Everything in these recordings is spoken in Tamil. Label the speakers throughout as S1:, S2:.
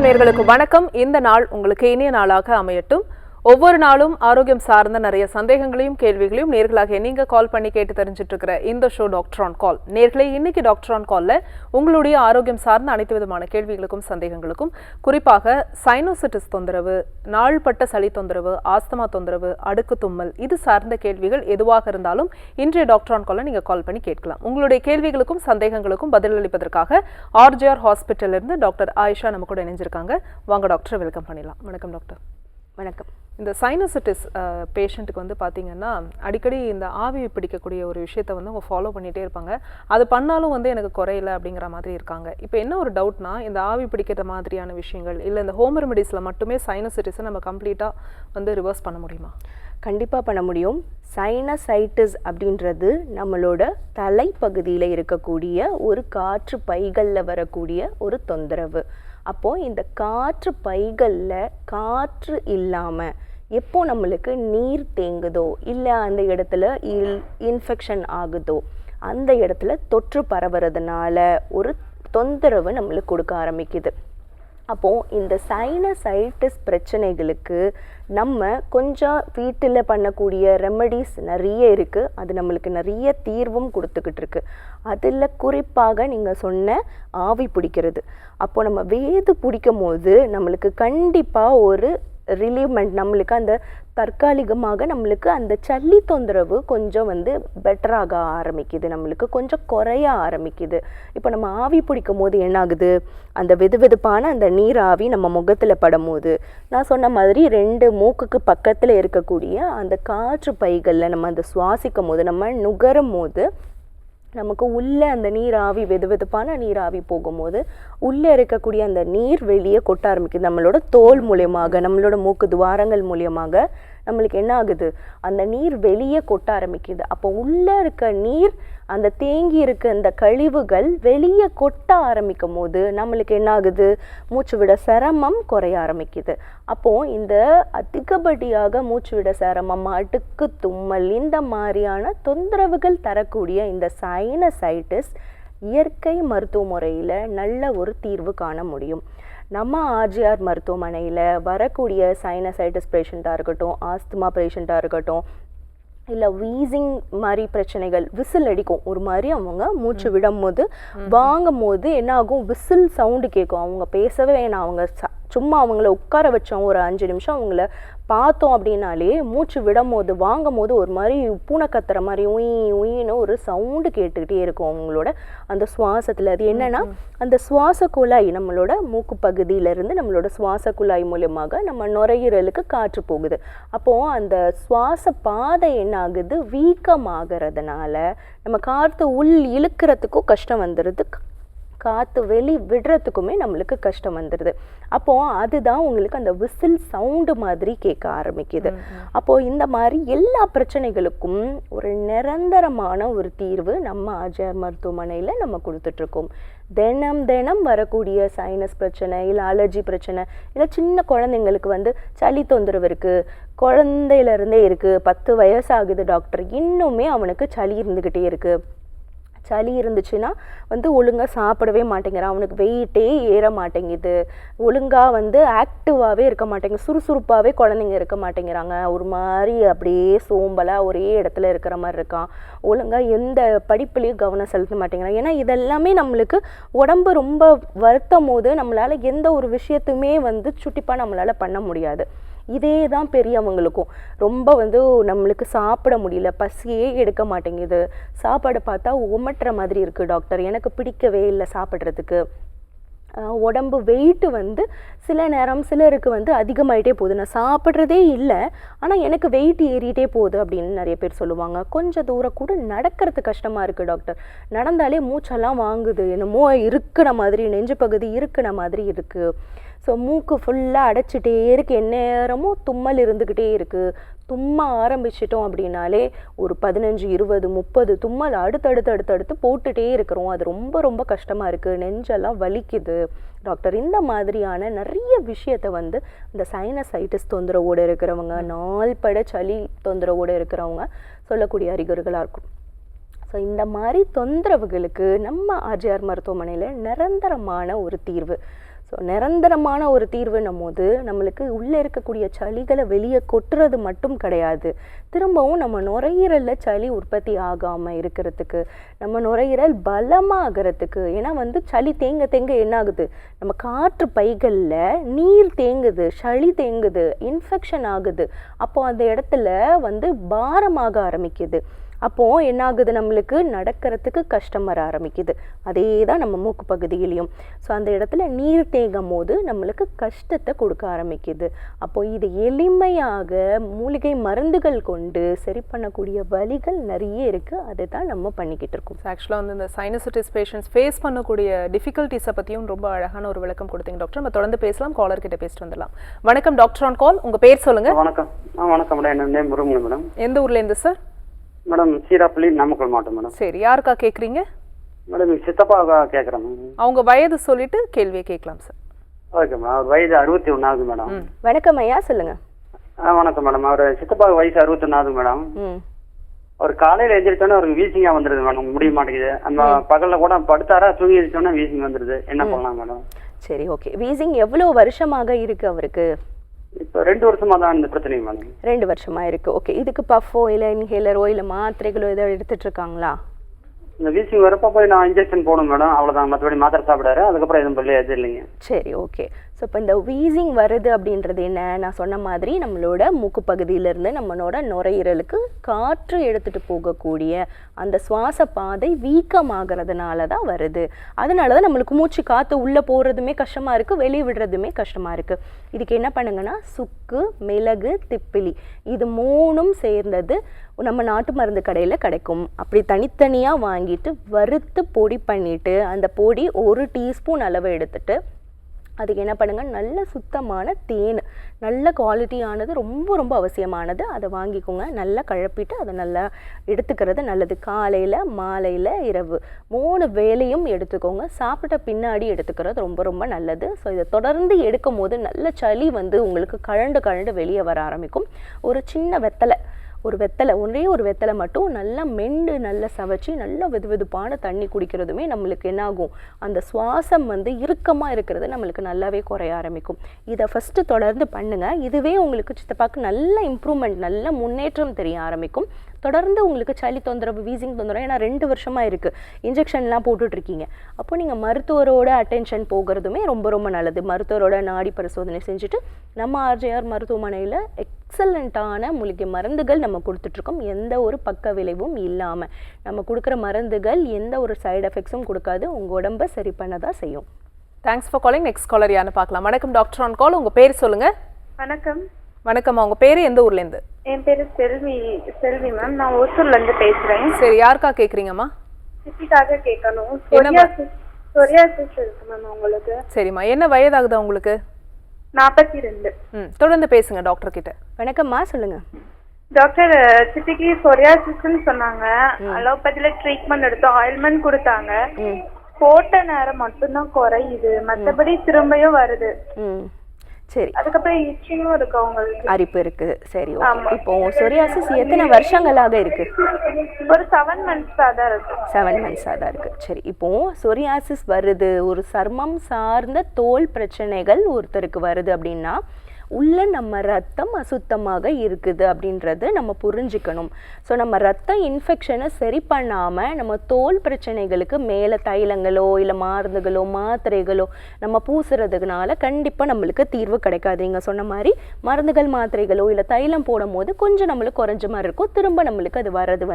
S1: நேயர்களுக்கு வணக்கம். இந்த நாள் உங்களுக்கு இனிய நாளாக அமையட்டும். ஒவ்வொரு நாளும் ஆரோக்கியம் சார்ந்த நிறைய சந்தேகங்களையும் கேள்விகளையும் நேர்களாக நீங்க கால் பண்ணி கேட்டு தெரிஞ்சிட்டு இருக்கிற இந்த ஷோ டாக்டர் ஆன் கால். நேர்களே, இன்னைக்கு டாக்டர் ஆன் கால்ல உங்களுடைய ஆரோக்கியம் சார்ந்த அனைத்து விதமான கேள்விகளுக்கும் சந்தேகங்களுக்கும், குறிப்பாக சைனோசிட்டிஸ் தொந்தரவு, நாள்பட்ட சளி தொந்தரவு, ஆஸ்துமா தொந்தரவு, அடுக்கு தும்மல், இது சார்ந்த கேள்விகள் எதுவாக இருந்தாலும் இன்றைய டாக்டர் ஆன் கால்ல நீங்க கால் பண்ணி கேட்கலாம். உங்களுடைய கேள்விகளுக்கும் சந்தேகங்களுக்கும் பதிலளிப்பதற்காக ஆர்ஜிஆர் ஹாஸ்பிட்டல்ல இருந்து டாக்டர் ஆயிஷா நம்ம கூட இணைஞ்சிருக்காங்க. வாங்க டாக்டர், வெல்கம் பண்ணிடலாம். வணக்கம் டாக்டர்.
S2: வணக்கம்.
S1: இந்த சைனோசிட்டிஸ் பேஷண்ட்டுக்கு வந்து பார்த்தீங்கன்னா அடிக்கடி இந்த ஆவி பிடிக்கக்கூடிய ஒரு விஷயத்தை வந்து அவங்க ஃபாலோ பண்ணிகிட்டே இருப்பாங்க. அது பண்ணாலும் வந்து எனக்கு குறையல அப்படிங்கிற மாதிரி இருக்காங்க. இப்போ என்ன ஒரு டவுட்னா, இந்த ஆவி பிடிக்கிற மாதிரியான விஷயங்கள் இல்லை இந்த ஹோம் ரெமெடிஸில் மட்டுமே சைனோசிட்டிஸை நம்ம கம்ப்ளீட்டாக வந்து ரிவர்ஸ் பண்ண முடியுமா?
S2: கண்டிப்பாக பண்ண முடியும். சைனசைட்டிஸ் அப்படின்றது நம்மளோட தலைப்பகுதியில் இருக்கக்கூடிய ஒரு காற்று பைகளில் வரக்கூடிய ஒரு தொந்தரவு. அப்போது இந்த காற்று பைகளில் காற்று இல்லாமல் எப்போ நம்மளுக்கு நீர் தேங்குதோ இல்லை அந்த இடத்துல இன்ஃபெக்ஷன் ஆகுதோ அந்த இடத்துல தொற்று பரவுறதுனால ஒரு தொந்தரவு நம்மளுக்கு கொடுக்க ஆரம்பிக்குது. அப்போது இந்த சைனசைட்டிஸ் பிரச்சனைகளுக்கு நம்ம கொஞ்சம் வீட்டில் பண்ணக்கூடிய ரெமடிஸ் நிறைய இருக்குது. அது நம்மளுக்கு நிறைய தீர்வும் கொடுத்துக்கிட்டு இருக்கு. அதில் குறிப்பாக நீங்கள் சொன்ன ஆவி பிடிக்கிறது. அப்போது நம்ம வேது பிடிக்கும் போது நம்மளுக்கு கண்டிப்பாக ஒரு ரிலீவ்மெண்ட், நம்மளுக்கு அந்த தற்காலிகமாக நம்மளுக்கு அந்த சளி தொந்தரவு கொஞ்சம் வந்து பெட்டராக ஆரம்பிக்குது, நம்மளுக்கு கொஞ்சம் குறைய ஆரம்பிக்குது. இப்போ நம்ம ஆவி பிடிக்கும் போது என்ன ஆகுது, அந்த வெதுவெதுப்பான அந்த நீர் ஆவி நம்ம முகத்தில் படும் போது நான் சொன்ன மாதிரி 2 மூக்குக்கு பக்கத்தில் இருக்கக்கூடிய அந்த காற்று பைகளில் நம்ம அந்த சுவாசிக்கும் போது நம்ம நுகரும் போது நமக்கு உள்ளே அந்த நீராவி வெதுவெதுப்பான நீராவி போகும்போது உள்ளே இருக்கக்கூடிய அந்த நீர் வெளியே கொட்ட ஆரம்பிக்குது. நம்மளோட தோல் மூலியமாக, நம்மளோட மூக்கு துவாரங்கள் மூலியமாக நம்மளுக்கு என்ன ஆகுது, அந்த நீர் வெளியே கொட்ட ஆரம்பிக்குது. அப்போ உள்ளே இருக்க நீர், அந்த தேங்கி இருக்க அந்த கழிவுகள் வெளியே கொட்ட ஆரம்பிக்கும் போது நம்மளுக்கு என்ன ஆகுது, மூச்சு விட சிரமம் குறைய ஆரம்பிக்குது. அப்போது இந்த அதிகப்படியாக மூச்சு விட சிரமம், அடுக்கு தும்மல், இந்த மாதிரியான தொந்தரவுகள் தரக்கூடிய இந்த சைனசைட்டிஸ் இயற்கை மருத்துவ முறையில் நல்ல ஒரு தீர்வு காண முடியும். நம்ம ஆர்ஜிஆர் மருத்துவமனையில் வரக்கூடிய சைனசைட்டிஸ் பேஷண்ட்டாக இருக்கட்டும், ஆஸ்துமா பேஷண்ட்டாக இருக்கட்டும், இல்லை வீசிங் மாதிரி பிரச்சனைகள், விசில் அடிக்கும் ஒரு மாதிரி, அவங்க மூச்சு விடும் போது வாங்கும் போது என்ன ஆகும், விசில் சவுண்டு கேட்கும். அவங்க பேசவே வேணாம், அவங்க சும்மா அவங்கள உட்கார வச்சோம் ஒரு 5 நிமிஷம் அவங்கள பார்த்தோம் அப்படின்னாலே மூச்சு விடும் போது வாங்கும் போது ஒரு மாதிரி பூனை கத்துற மாதிரி உயின்னு ஒரு சவுண்டு கேட்டுக்கிட்டே இருக்கும் அவங்களோட அந்த சுவாசத்தில். அது என்னன்னா, அந்த சுவாச குழாய், நம்மளோட மூக்கு பகுதியிலேருந்து நம்மளோட சுவாச குழாய் மூலியமாக நம்ம நுரையீரலுக்கு காற்று போகுது. அப்போது அந்த சுவாச பாதை என்ன ஆகுது, வீக்கமாகறதுனால நம்ம காற்று உள் இழுக்கிறதுக்கும் கஷ்டம் வந்துடுது, காற்று வெளி விடுறதுக்குமே நம்மளுக்கு கஷ்டம் வந்துடுது. அப்போது அதுதான் உங்களுக்கு அந்த விசில் சவுண்டு மாதிரி கேட்க ஆரம்பிக்குது. அப்போது இந்த மாதிரி எல்லா பிரச்சனைகளுக்கும் ஒரு நிரந்தரமான ஒரு தீர்வு நம்ம ஆர்ஜிஆர் மருத்துவமனையில் நம்ம கொடுத்துட்ருக்கோம். தினம் வரக்கூடிய சைனஸ் பிரச்சனை, இல்லை அலர்ஜி பிரச்சனை, இல்லை சின்ன குழந்தைங்களுக்கு வந்து சளி தொந்தரவு இருக்குது, குழந்தையிலேருந்தே இருக்குது, 10 வயசு ஆகுது டாக்டர், இன்னுமே அவனுக்கு சளி இருந்துக்கிட்டே இருக்குது, சளி இருந்துச்சுன்னா வந்து ஒழுங்காக சாப்பிடவே மாட்டேங்கிறான், அவனுக்கு வெயிட்டே ஏற மாட்டேங்குது, ஒழுங்காக வந்து ஆக்டிவாகவே இருக்க மாட்டேங்குது, சுறுசுறுப்பாகவே குழந்தைங்க இருக்க மாட்டேங்கிறாங்க, ஒரு மாதிரி அப்படியே சோம்பலாக ஒரே இடத்துல இருக்கிற மாதிரி இருக்கான், ஒழுங்காக எந்த படிப்புலேயும் கவனம் செலுத்த மாட்டேங்கிறான். ஏன்னா இதெல்லாமே நம்மளுக்கு உடம்பு ரொம்ப வருத்தும் போது நம்மளால் எந்த ஒரு விஷயத்துமே வந்து சுட்டிப்பாக நம்மளால் பண்ண முடியாது. இதே தான் பெரியவங்களுக்கும் ரொம்ப வந்து நம்மளுக்கு சாப்பிட முடியல, பசியே எடுக்க மாட்டேங்குது, சாப்பாடு பார்த்தா உமட்டுற மாதிரி இருக்குது டாக்டர், எனக்கு பிடிக்கவே இல்லை சாப்பிட்றதுக்கு, உடம்பு வெயிட்டு வந்து சில நேரம் சிலருக்கு வந்து அதிகமாகிட்டே போகுது, நான் சாப்பிட்றதே இல்லை ஆனால் எனக்கு வெயிட் ஏறிட்டே போகுது அப்படின்னு நிறைய பேர் சொல்லுவாங்க. கொஞ்சம் தூரம் கூட நடக்கிறது கஷ்டமாக இருக்குது டாக்டர், நடந்தாலே மூச்செல்லாம் வாங்குது, என்னமோ இருக்கிற மாதிரி, நெஞ்சு பகுதி இருக்கிற மாதிரி இருக்குது, ஸோ மூக்கு ஃபுல்லாக அடைச்சிட்டே இருக்குது, எந்நேரமும் தும்மல் இருந்துக்கிட்டே இருக்குது, தும்ம ஆரம்பிச்சிட்டோம் அப்படின்னாலே ஒரு 15, 20, 30 தும்மல் அடுத்தடுத்து போட்டுகிட்டே இருக்கிறோம், அது ரொம்ப கஷ்டமாக இருக்குது, நெஞ்செல்லாம் வலிக்குது டாக்டர். இந்த மாதிரியான நிறைய விஷயத்தை வந்து இந்த சைனசைட்டிஸ் தொந்தரவோடு இருக்கிறவங்க, நாள்பட சளி தொந்தரவோடு இருக்கிறவங்க சொல்லக்கூடிய அறிகுறிகளாக இருக்கும். ஸோ இந்த மாதிரி தொந்தரவுகளுக்கு நம்ம ஆர்ஜிஆர் மருத்துவமனையில் நிரந்தரமான ஒரு தீர்வு. ஸோ நிரந்தரமான ஒரு தீர்வுன்னும் போது நம்மளுக்கு உள்ளே இருக்கக்கூடிய சளிகளை வெளியே கொட்டுறது மட்டும் கிடையாது, திரும்பவும் நம்ம நுரையீரலில் சளி உற்பத்தி ஆகாமல் இருக்கிறதுக்கு, நம்ம நுரையீரல் பலமாகிறதுக்கு. ஏன்னா சளி தேங்க தேங்க என்ன ஆகுது, நம்ம காற்று பைகளில் நீர் தேங்குது, சளி தேங்குது, இன்ஃபெக்ஷன் ஆகுது. அப்போ அந்த இடத்துல பாரமாக ஆரம்பிக்குது. அப்போது என்ன ஆகுது, நம்மளுக்கு நடக்கிறதுக்கு கஷ்டம் வர ஆரம்பிக்குது. அதே தான் நம்ம மூக்கு பகுதியிலையும். ஸோ அந்த இடத்துல நீர் தேங்கும் போது நம்மளுக்கு கஷ்டத்தை கொடுக்க ஆரம்பிக்குது. அப்போது இது எளிமையாக மூலிகை மருந்துகள் கொண்டு சரி பண்ணக்கூடிய வழிகள் நிறைய இருக்குது. அதை தான் நம்ம பண்ணிக்கிட்டு இருக்கோம்.
S1: ஆக்சுவலாக இந்த சைனசைட்டிஸ் பேஷண்ட்ஸ் ஃபேஸ் பண்ணக்கூடிய டிஃபிகல்ட்டிஸை பற்றியும் ரொம்ப அழகான ஒரு விளக்கம் கொடுத்தீங்க டாக்டர். நம்ம தொடர்ந்து பேசலாம், காலர் கிட்ட பேசிட்டு வந்துடலாம். வணக்கம் டாக்டர் ஆன் கால், உங்கள் பேர் சொல்லுங்கள்.
S3: வணக்கம். வணக்கம் மேடம், என்ன நேம் முருகன் மேடம்.
S1: எந்த ஊர்லேருந்து சார்?
S3: மேடம் சீராப்பள்ளி, நாமக்கல் மாவட்டம் மேடம்.
S1: சரி, யாருக்கா கேட்குறீங்க?
S3: மேடம் சித்தப்பா கேட்குறேன் மேடம்.
S1: அவங்க வயது சொல்லிட்டு கேள்வியை கேட்கலாம் சார்.
S3: ஓகே மேடம், அவர் வயது 61 ஆகுது மேடம்.
S2: வணக்கம் ஐயா, சொல்லுங்க.
S3: வணக்கம் மேடம், அவர் சித்தப்பா வயசு 61 ஆகுது மேடம். அவர் காலையில் எழுந்திரிச்சோன்னே அவருக்கு வீசிங்காக வந்துடுது மேடம், முடிய மாட்டேங்குது. அந்த பகலில் கூட படுத்தாரா, தூங்கி எழுதிச்சோன்னா வீசிங் வந்துடுது. என்ன பண்ணலாம் மேடம்?
S2: சரி, ஓகே. வீசிங் எவ்வளோ வருஷமாக இருக்கு அவருக்கு?
S3: இப்போ 2 வருஷமா தான் இந்த பிரச்சனை மேடம்.
S2: 2 வருஷமா இருக்கு. ஓகே, இதுக்கு பஃபோ இல்லை இன்ஹேலரோ இல்லை மாத்திரைகளோ ஏதோ எடுத்துட்டு இருக்காங்களா?
S3: இந்த வீசிங் வரப்போ போய் நான் இன்ஜெக்ஷன் போடணும் மேடம், அவ்வளோதான். மற்றபடி மாத்திரை சாப்பிடாரு, அதுக்கப்புறம் எதுவும் பண்ணல, எது இல்லைங்க.
S2: சரி, ஓகே. ஸோ இப்போ இந்த வீசிங் வருது அப்படின்றது என்ன, நான் சொன்ன மாதிரி நம்மளோட மூக்கு பகுதியிலேருந்து நம்மளோட நுரையீரலுக்கு காற்று எடுத்துகிட்டு போகக்கூடிய அந்த சுவாச பாதை வீக்கமாகிறதுனால தான் வருது. அதனால தான் நம்மளுக்கு மூச்சு காற்று உள்ளே போகிறதுமே கஷ்டமாக இருக்குது, வெளியே விடுறதுமே கஷ்டமாக இருக்குது. இதுக்கு என்ன பண்ணுங்கன்னா, சுக்கு, மிளகு, திப்பிலி இது 3ம் சேர்ந்தது நம்ம நாட்டு மருந்து கடையில் கிடைக்கும். அப்படி தனித்தனியாக வாங்கிட்டு வறுத்து பொடி பண்ணிவிட்டு அந்த பொடி 1 டீஸ்பூன் அளவு எடுத்துட்டு அதுக்கு என்ன பண்ணுங்கள், நல்ல சுத்தமான தேன், நல்ல குவாலிட்டியானது, ரொம்ப ரொம்ப அவசியமானது. அதை வாங்கிக்கோங்க. நல்லா கழப்பிட்டு அதை நல்லா எடுத்துக்கிறது நல்லது. காலையில், மாலையில், இரவு 3 வேளையும் எடுத்துக்கோங்க. சாப்பிட்ட பின்னாடி எடுத்துக்கிறது ரொம்ப ரொம்ப நல்லது. ஸோ இதை தொடர்ந்து எடுக்கும் போது நல்ல சளி உங்களுக்கு கழண்டு வெளியே வர ஆரம்பிக்கும். ஒரு சின்ன வெத்தலை, ஒரே ஒரு வெத்தலை மட்டும் நல்லா மெண்டு நல்லா சவைச்சி நல்லா வெதுவெதுப்பான தண்ணி குடிக்கிறதுமே நம்மளுக்கு என்ன ஆகும், அந்த சுவாசம் இறுக்கமாக இருக்கிறது நம்மளுக்கு நல்லாவே குறைய ஆரம்பிக்கும். இதை ஃபஸ்ட்டு தொடர்ந்து பண்ணுங்கள். இதுவே உங்களுக்கு சித்தப்பாக்கு நல்ல இம்ப்ரூவ்மெண்ட், நல்ல முன்னேற்றம் தெரிய ஆரம்பிக்கும். தொடர்ந்து உங்களுக்கு சளி தொந்தரவு, வீசிங் தொந்தரவு, ஏன்னா 2 வருஷமாக இருக்குது, இன்ஜெக்ஷன்லாம் போட்டுட்ருக்கீங்க. அப்போ நீங்கள் மருத்துவரோட அட்டென்ஷன் போகிறதுமே ரொம்ப ரொம்ப நல்லது. மருத்துவரோட நாடி பரிசோதனை செஞ்சுட்டு நம்ம ஆர்ஜேஆர் மருத்துவமனையில் எக்ஸலண்ட்டான மூலிகை மருந்துகள் நம்ம கொடுத்துட்ருக்கோம். எந்த ஒரு பக்க விளைவும் இல்லாமல் நம்ம கொடுக்குற மருந்துகள் எந்த ஒரு சைடு எஃபெக்ட்ஸும் கொடுக்காது, உங்கள் உடம்பை சரி பண்ண தான் செய்யும்.
S1: Thanks for calling. Next collar யாருன்னு பார்க்கலாம். வணக்கம் டாக்டர் ஆன் கால், உங்கள் பேர் சொல்லுங்கள்.
S4: வணக்கம்.
S1: வணக்கம், உங்கள் பேர் எந்த ஊர்லேருந்து?
S4: என் பேர் செல்வி மேம், நான் ஓசூர்லேருந்து பேசுகிறேன்.
S1: சரி, யாருக்கா கேட்குறீங்கம்மா?
S4: சித்திக்காக கேட்கணும். சொரியாசிஸ் இருக்கு மேம் உங்களுக்கு.
S1: சரிம்மா, என்ன வயதாகுதா உங்களுக்கு?
S4: 42.
S1: தொடர்ந்து பேசுங்க டாக்டர் கிட்ட.
S2: வணக்கம்மா, சொல்லுங்க.
S4: டாக்டர், சித்திக்கு சொரியாசிஸ்ன்னு சொன்னாங்க. அலோபதியில ட்ரீட்மெண்ட் எடுத்தோம், ஆயில்மெண்ட் கொடுத்தாங்க. போட்ட நேரம் மட்டும்தான் குறையுது, மற்றபடி திரும்பியும் வருது.
S2: சரி,
S4: அதுக்கப்புறம் இச்சிங்கும் இருக்கு, அவங்களுக்கு
S2: அரிப்பு இருக்கு. சரி, ஓகே. இப்போ சொரியாசிஸ் எத்தனை வருஷங்களாக இருக்கு?
S4: ஒரு 7 மந்த்ஸாக தான் இருக்கு.
S2: 7 மந்த்ஸாக தான் இருக்கு. சரி, இப்போ சொரியாசிஸ் வருது, ஒரு சர்மம் சார்ந்த தோல் பிரச்சனைகள் ஒருத்தருக்கு வருது அப்படின்னா உள்ள நம்ம ரத்தம் அசுத்தமாக இருக்குது அப்படின்றது நம்ம புரிஞ்சுக்கணும். ஸோ நம்ம ரத்த இன்ஃபெக்ஷனை சரி பண்ணாமல் நம்ம தோல் பிரச்சனைகளுக்கு மேலே தைலங்களோ இல்லை மருந்துகளோ மாத்திரைகளோ நம்ம பூசுறதுனால கண்டிப்பாக நம்மளுக்கு தீர்வு கிடைக்காது. நீங்கள் சொன்ன மாதிரி மருந்துகள் மாத்திரைகளோ இல்லை தைலம் போடும் போது கொஞ்சம் நம்மளுக்கு குறைஞ்ச மாதிரி இருக்கும், திரும்ப நம்மளுக்கு அது வர்றது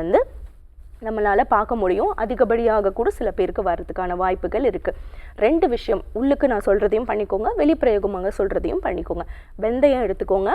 S2: நம்மளால் பார்க்க முடியும். அதிகப்படியாக கூட சில பேருக்கு வர்றதுக்கான வாய்ப்புகள் இருக்குது. 2 விஷயம், உள்ளுக்கு நான் சொல்கிறதையும் பண்ணிக்கோங்க, வெளிப்பிரயோகமாக சொல்கிறதையும் பண்ணிக்கோங்க. வெந்தயம் எடுத்துக்கோங்க,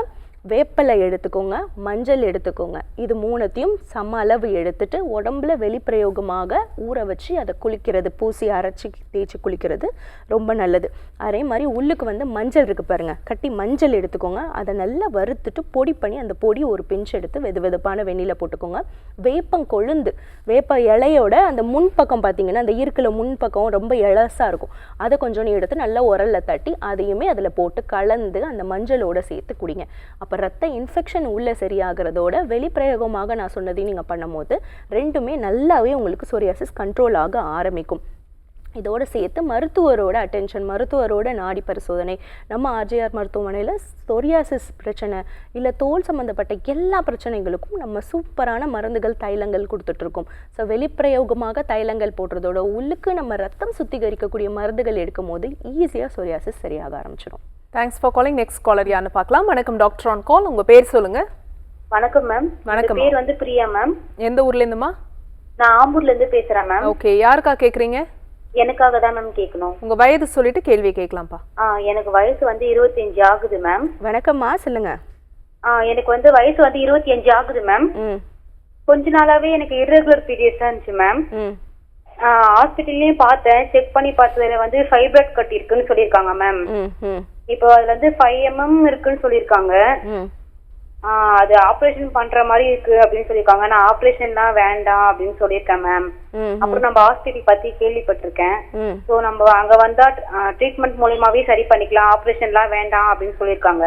S2: வேப்பலை எடுத்துக்கோங்க, மஞ்சள் எடுத்துக்கோங்க. இது 3த்தையும் சம அளவு எடுத்துட்டு உடம்புல வெளிப்பிரயோகமாக ஊற வச்சு அதை குளிக்கிறது, பூசி அரைச்சி தேய்ச்சி குளிக்கிறது ரொம்ப நல்லது. அதே மாதிரி உள்ளுக்கு மஞ்சள் இருக்குது பாருங்கள், கட்டி மஞ்சள் எடுத்துக்கோங்க. அதை நல்லா வறுத்துட்டு பொடி பண்ணி அந்த பொடி ஒரு பிஞ்ச் எடுத்து வெதுவெதுப்பான வெந்நில போட்டுக்கோங்க. வேப்பங்கொழுந்து, வேப்ப இலையோட அந்த முன்பக்கம் பார்த்தீங்கன்னா அந்த இருக்கில் முன்பக்கம் ரொம்ப இலசாக இருக்கும், அதை கொஞ்சம் எடுத்து நல்லா உரலில் தட்டி அதையுமே அதில் போட்டு கலந்து அந்த மஞ்சளோட சேர்த்து குடிங்க. அப்போ ரத்த இன்ஃபெக்ஷன் உள்ளே சரியாகிறதோட வெளிப்பிரயோகமாக நான் சொன்னதையும் நீங்கள் பண்ணும்போது 2மே நல்லாவே உங்களுக்கு சொரியாசிஸ் கண்ட்ரோல் ஆக ஆரம்பிக்கும். இதோடு சேர்த்து மருத்துவரோட அட்டென்ஷன், மருத்துவரோட நாடி பரிசோதனை. நம்ம ஆர்ஜிஆர் மருத்துவமனையில் சொரியாசிஸ் பிரச்சனை இல்லை தோல் சம்மந்தப்பட்ட எல்லா பிரச்சனைகளுக்கும் நம்ம சூப்பரான மருந்துகள், தைலங்கள் கொடுத்துட்ருக்கோம். ஸோ வெளிப்பிரயோகமாக தைலங்கள் போடுறதோட உள்ளுக்கு நம்ம ரத்தம் சுத்திகரிக்கக்கூடிய மருந்துகள் எடுக்கும் போது ஈஸியாக சொரியாசிஸ் சரியாக ஆரம்பிச்சிடும்.
S1: Thanks for calling. Next collar யாருன்னு பார்க்கலாம். வணக்கம் டாக்டர் ஆன் கால். உங்க பேர் சொல்லுங்க.
S5: வணக்கம் மேம்.
S1: வணக்கம்.
S5: பேர் வந்து பிரியா மேம்.
S1: எந்த ஊர்ல இருந்துமா?
S5: நான் ஆம்பூர்ல இருந்து பேசுறேன் மேம்.
S1: ஓகே, யாருக்கா கேக்குறீங்க?
S5: எனக்காக தான் மேம் கேட்கணும்.
S1: உங்க வயது சொல்லிட்டு கேள்வி கேட்கலாம்ப்பா.
S5: எனக்கு வயசு வந்து 25 ஆகுது மேம்.
S2: வணக்கம்மா, சொல்லுங்க.
S5: எனக்கு வந்து வயசு வந்து 25 ஆகுது மேம். கொஞ்ச நாளாவே எனக்கு irregular periods இருந்துச்சு மேம். ஹாஸ்பிட்டல்லயும் பார்த்தேன், செக் பண்ணி பார்த்ததுல வந்து ஃபைப்ராய்ட் கட்டி இருக்குன்னு சொல்லியிருக்காங்க மேம். இப்போ அதுல வந்து 5 mm இருக்குன்னு சொல்லியிருக்காங்க. அது ஆபரேஷன் பண்ற மாதிரி இருக்கு அப்படின்னு சொல்லிருக்காங்க. நான் ஆபரேஷன்லாம் வேண்டாம் அப்படின்னு சொல்லியிருக்கேன் மேம். அப்புறம் நம்ம ஹாஸ்பிட்டல் பத்தி கேள்விப்பட்டிருக்கேன். சோ நம்ம அங்க வந்தா ட்ரீட்மெண்ட் மூலமாவே சரி பண்ணிக்கலாம், ஆபரேஷன்லாம் வேண்டாம் அப்படின்னு சொல்லியிருக்காங்க.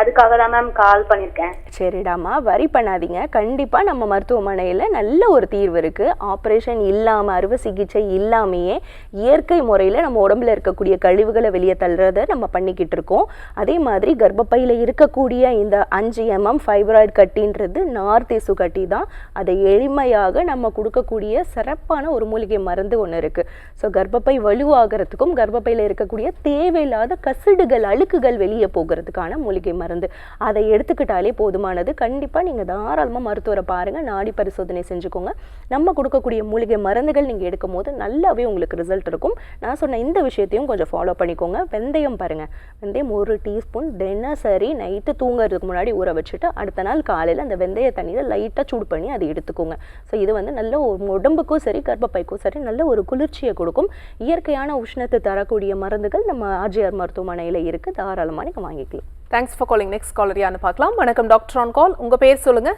S5: அதுக்காக தான் மேம் கால் பண்ணியிருக்கேன்.
S2: சரிடாமா, வரி பண்ணாதீங்க. கண்டிப்பாக நம்ம மருத்துவமனையில் நல்ல ஒரு தீர்வு இருக்குது. ஆப்ரேஷன் இல்லாமல், அறுவை சிகிச்சை இல்லாமையே இயற்கை முறையில் நம்ம உடம்புல இருக்கக்கூடிய கழிவுகளை வெளியே தள்ளுறதை நம்ம பண்ணிக்கிட்டு இருக்கோம். அதே மாதிரி கர்ப்பப்பையில் இருக்கக்கூடிய இந்த 5 mm ஃபைப்ராய்டு கட்டின்றது நார் திசு கட்டி தான். அதை எளிமையாக நம்ம கொடுக்கக்கூடிய சிறப்பான ஒரு மூலிகை மருந்து ஒன்று இருக்குது. ஸோ கர்ப்பப்பை வலுவாகிறதுக்கும் கர்ப்பப்பையில் இருக்கக்கூடிய தேவையில்லாத கசிடுகள், அழுக்குகள் வெளியே போகிறதுக்கான மூலிகை மருந்து. அதை எடுத்துக்கிட்டாலே போதுமானது. கண்டிப்பாக நீங்கள் தாராளமாக மருத்துவரை பாருங்கள், நாடி பரிசோதனை செஞ்சுக்கோங்க. நம்ம கொடுக்கக்கூடிய மூலிகை மருந்துகள் நீங்கள் எடுக்கும் போது நல்லாவே உங்களுக்கு ரிசல்ட் இருக்கும். நான் சொன்ன இந்த விஷயத்தையும் கொஞ்சம் ஃபாலோ பண்ணிக்கோங்க. வெந்தயம் பாருங்கள், வெந்தயம் 1 டீஸ்பூன் தினசரி நைட்டு தூங்குறதுக்கு முன்னாடி ஊற வச்சுட்டு அடுத்த நாள் காலையில் அந்த வெந்தய தண்ணியில் லைட்டாக சூடு பண்ணி அதை எடுத்துக்கோங்க. ஸோ இது வந்து நல்ல உடம்புக்கும் சரி கர்ப்பப்பைக்கும் சரி நல்ல ஒரு குளிர்ச்சியை கொடுக்கும். இயற்கையான உஷ்ணத்தை தரக்கூடிய மருந்துகள் நம்ம ஆர்ஜிஆர் மருத்துவமனையில் இருக்குது. தாராளமாக நீங்கள் வாங்கிக்கலாம்.
S1: Thanks for calling. Next collar யாருன்னு பார்க்கலாம். வணக்கம் டாக்டர் ஆன் கால். உங்க பேர் சொல்லுங்க.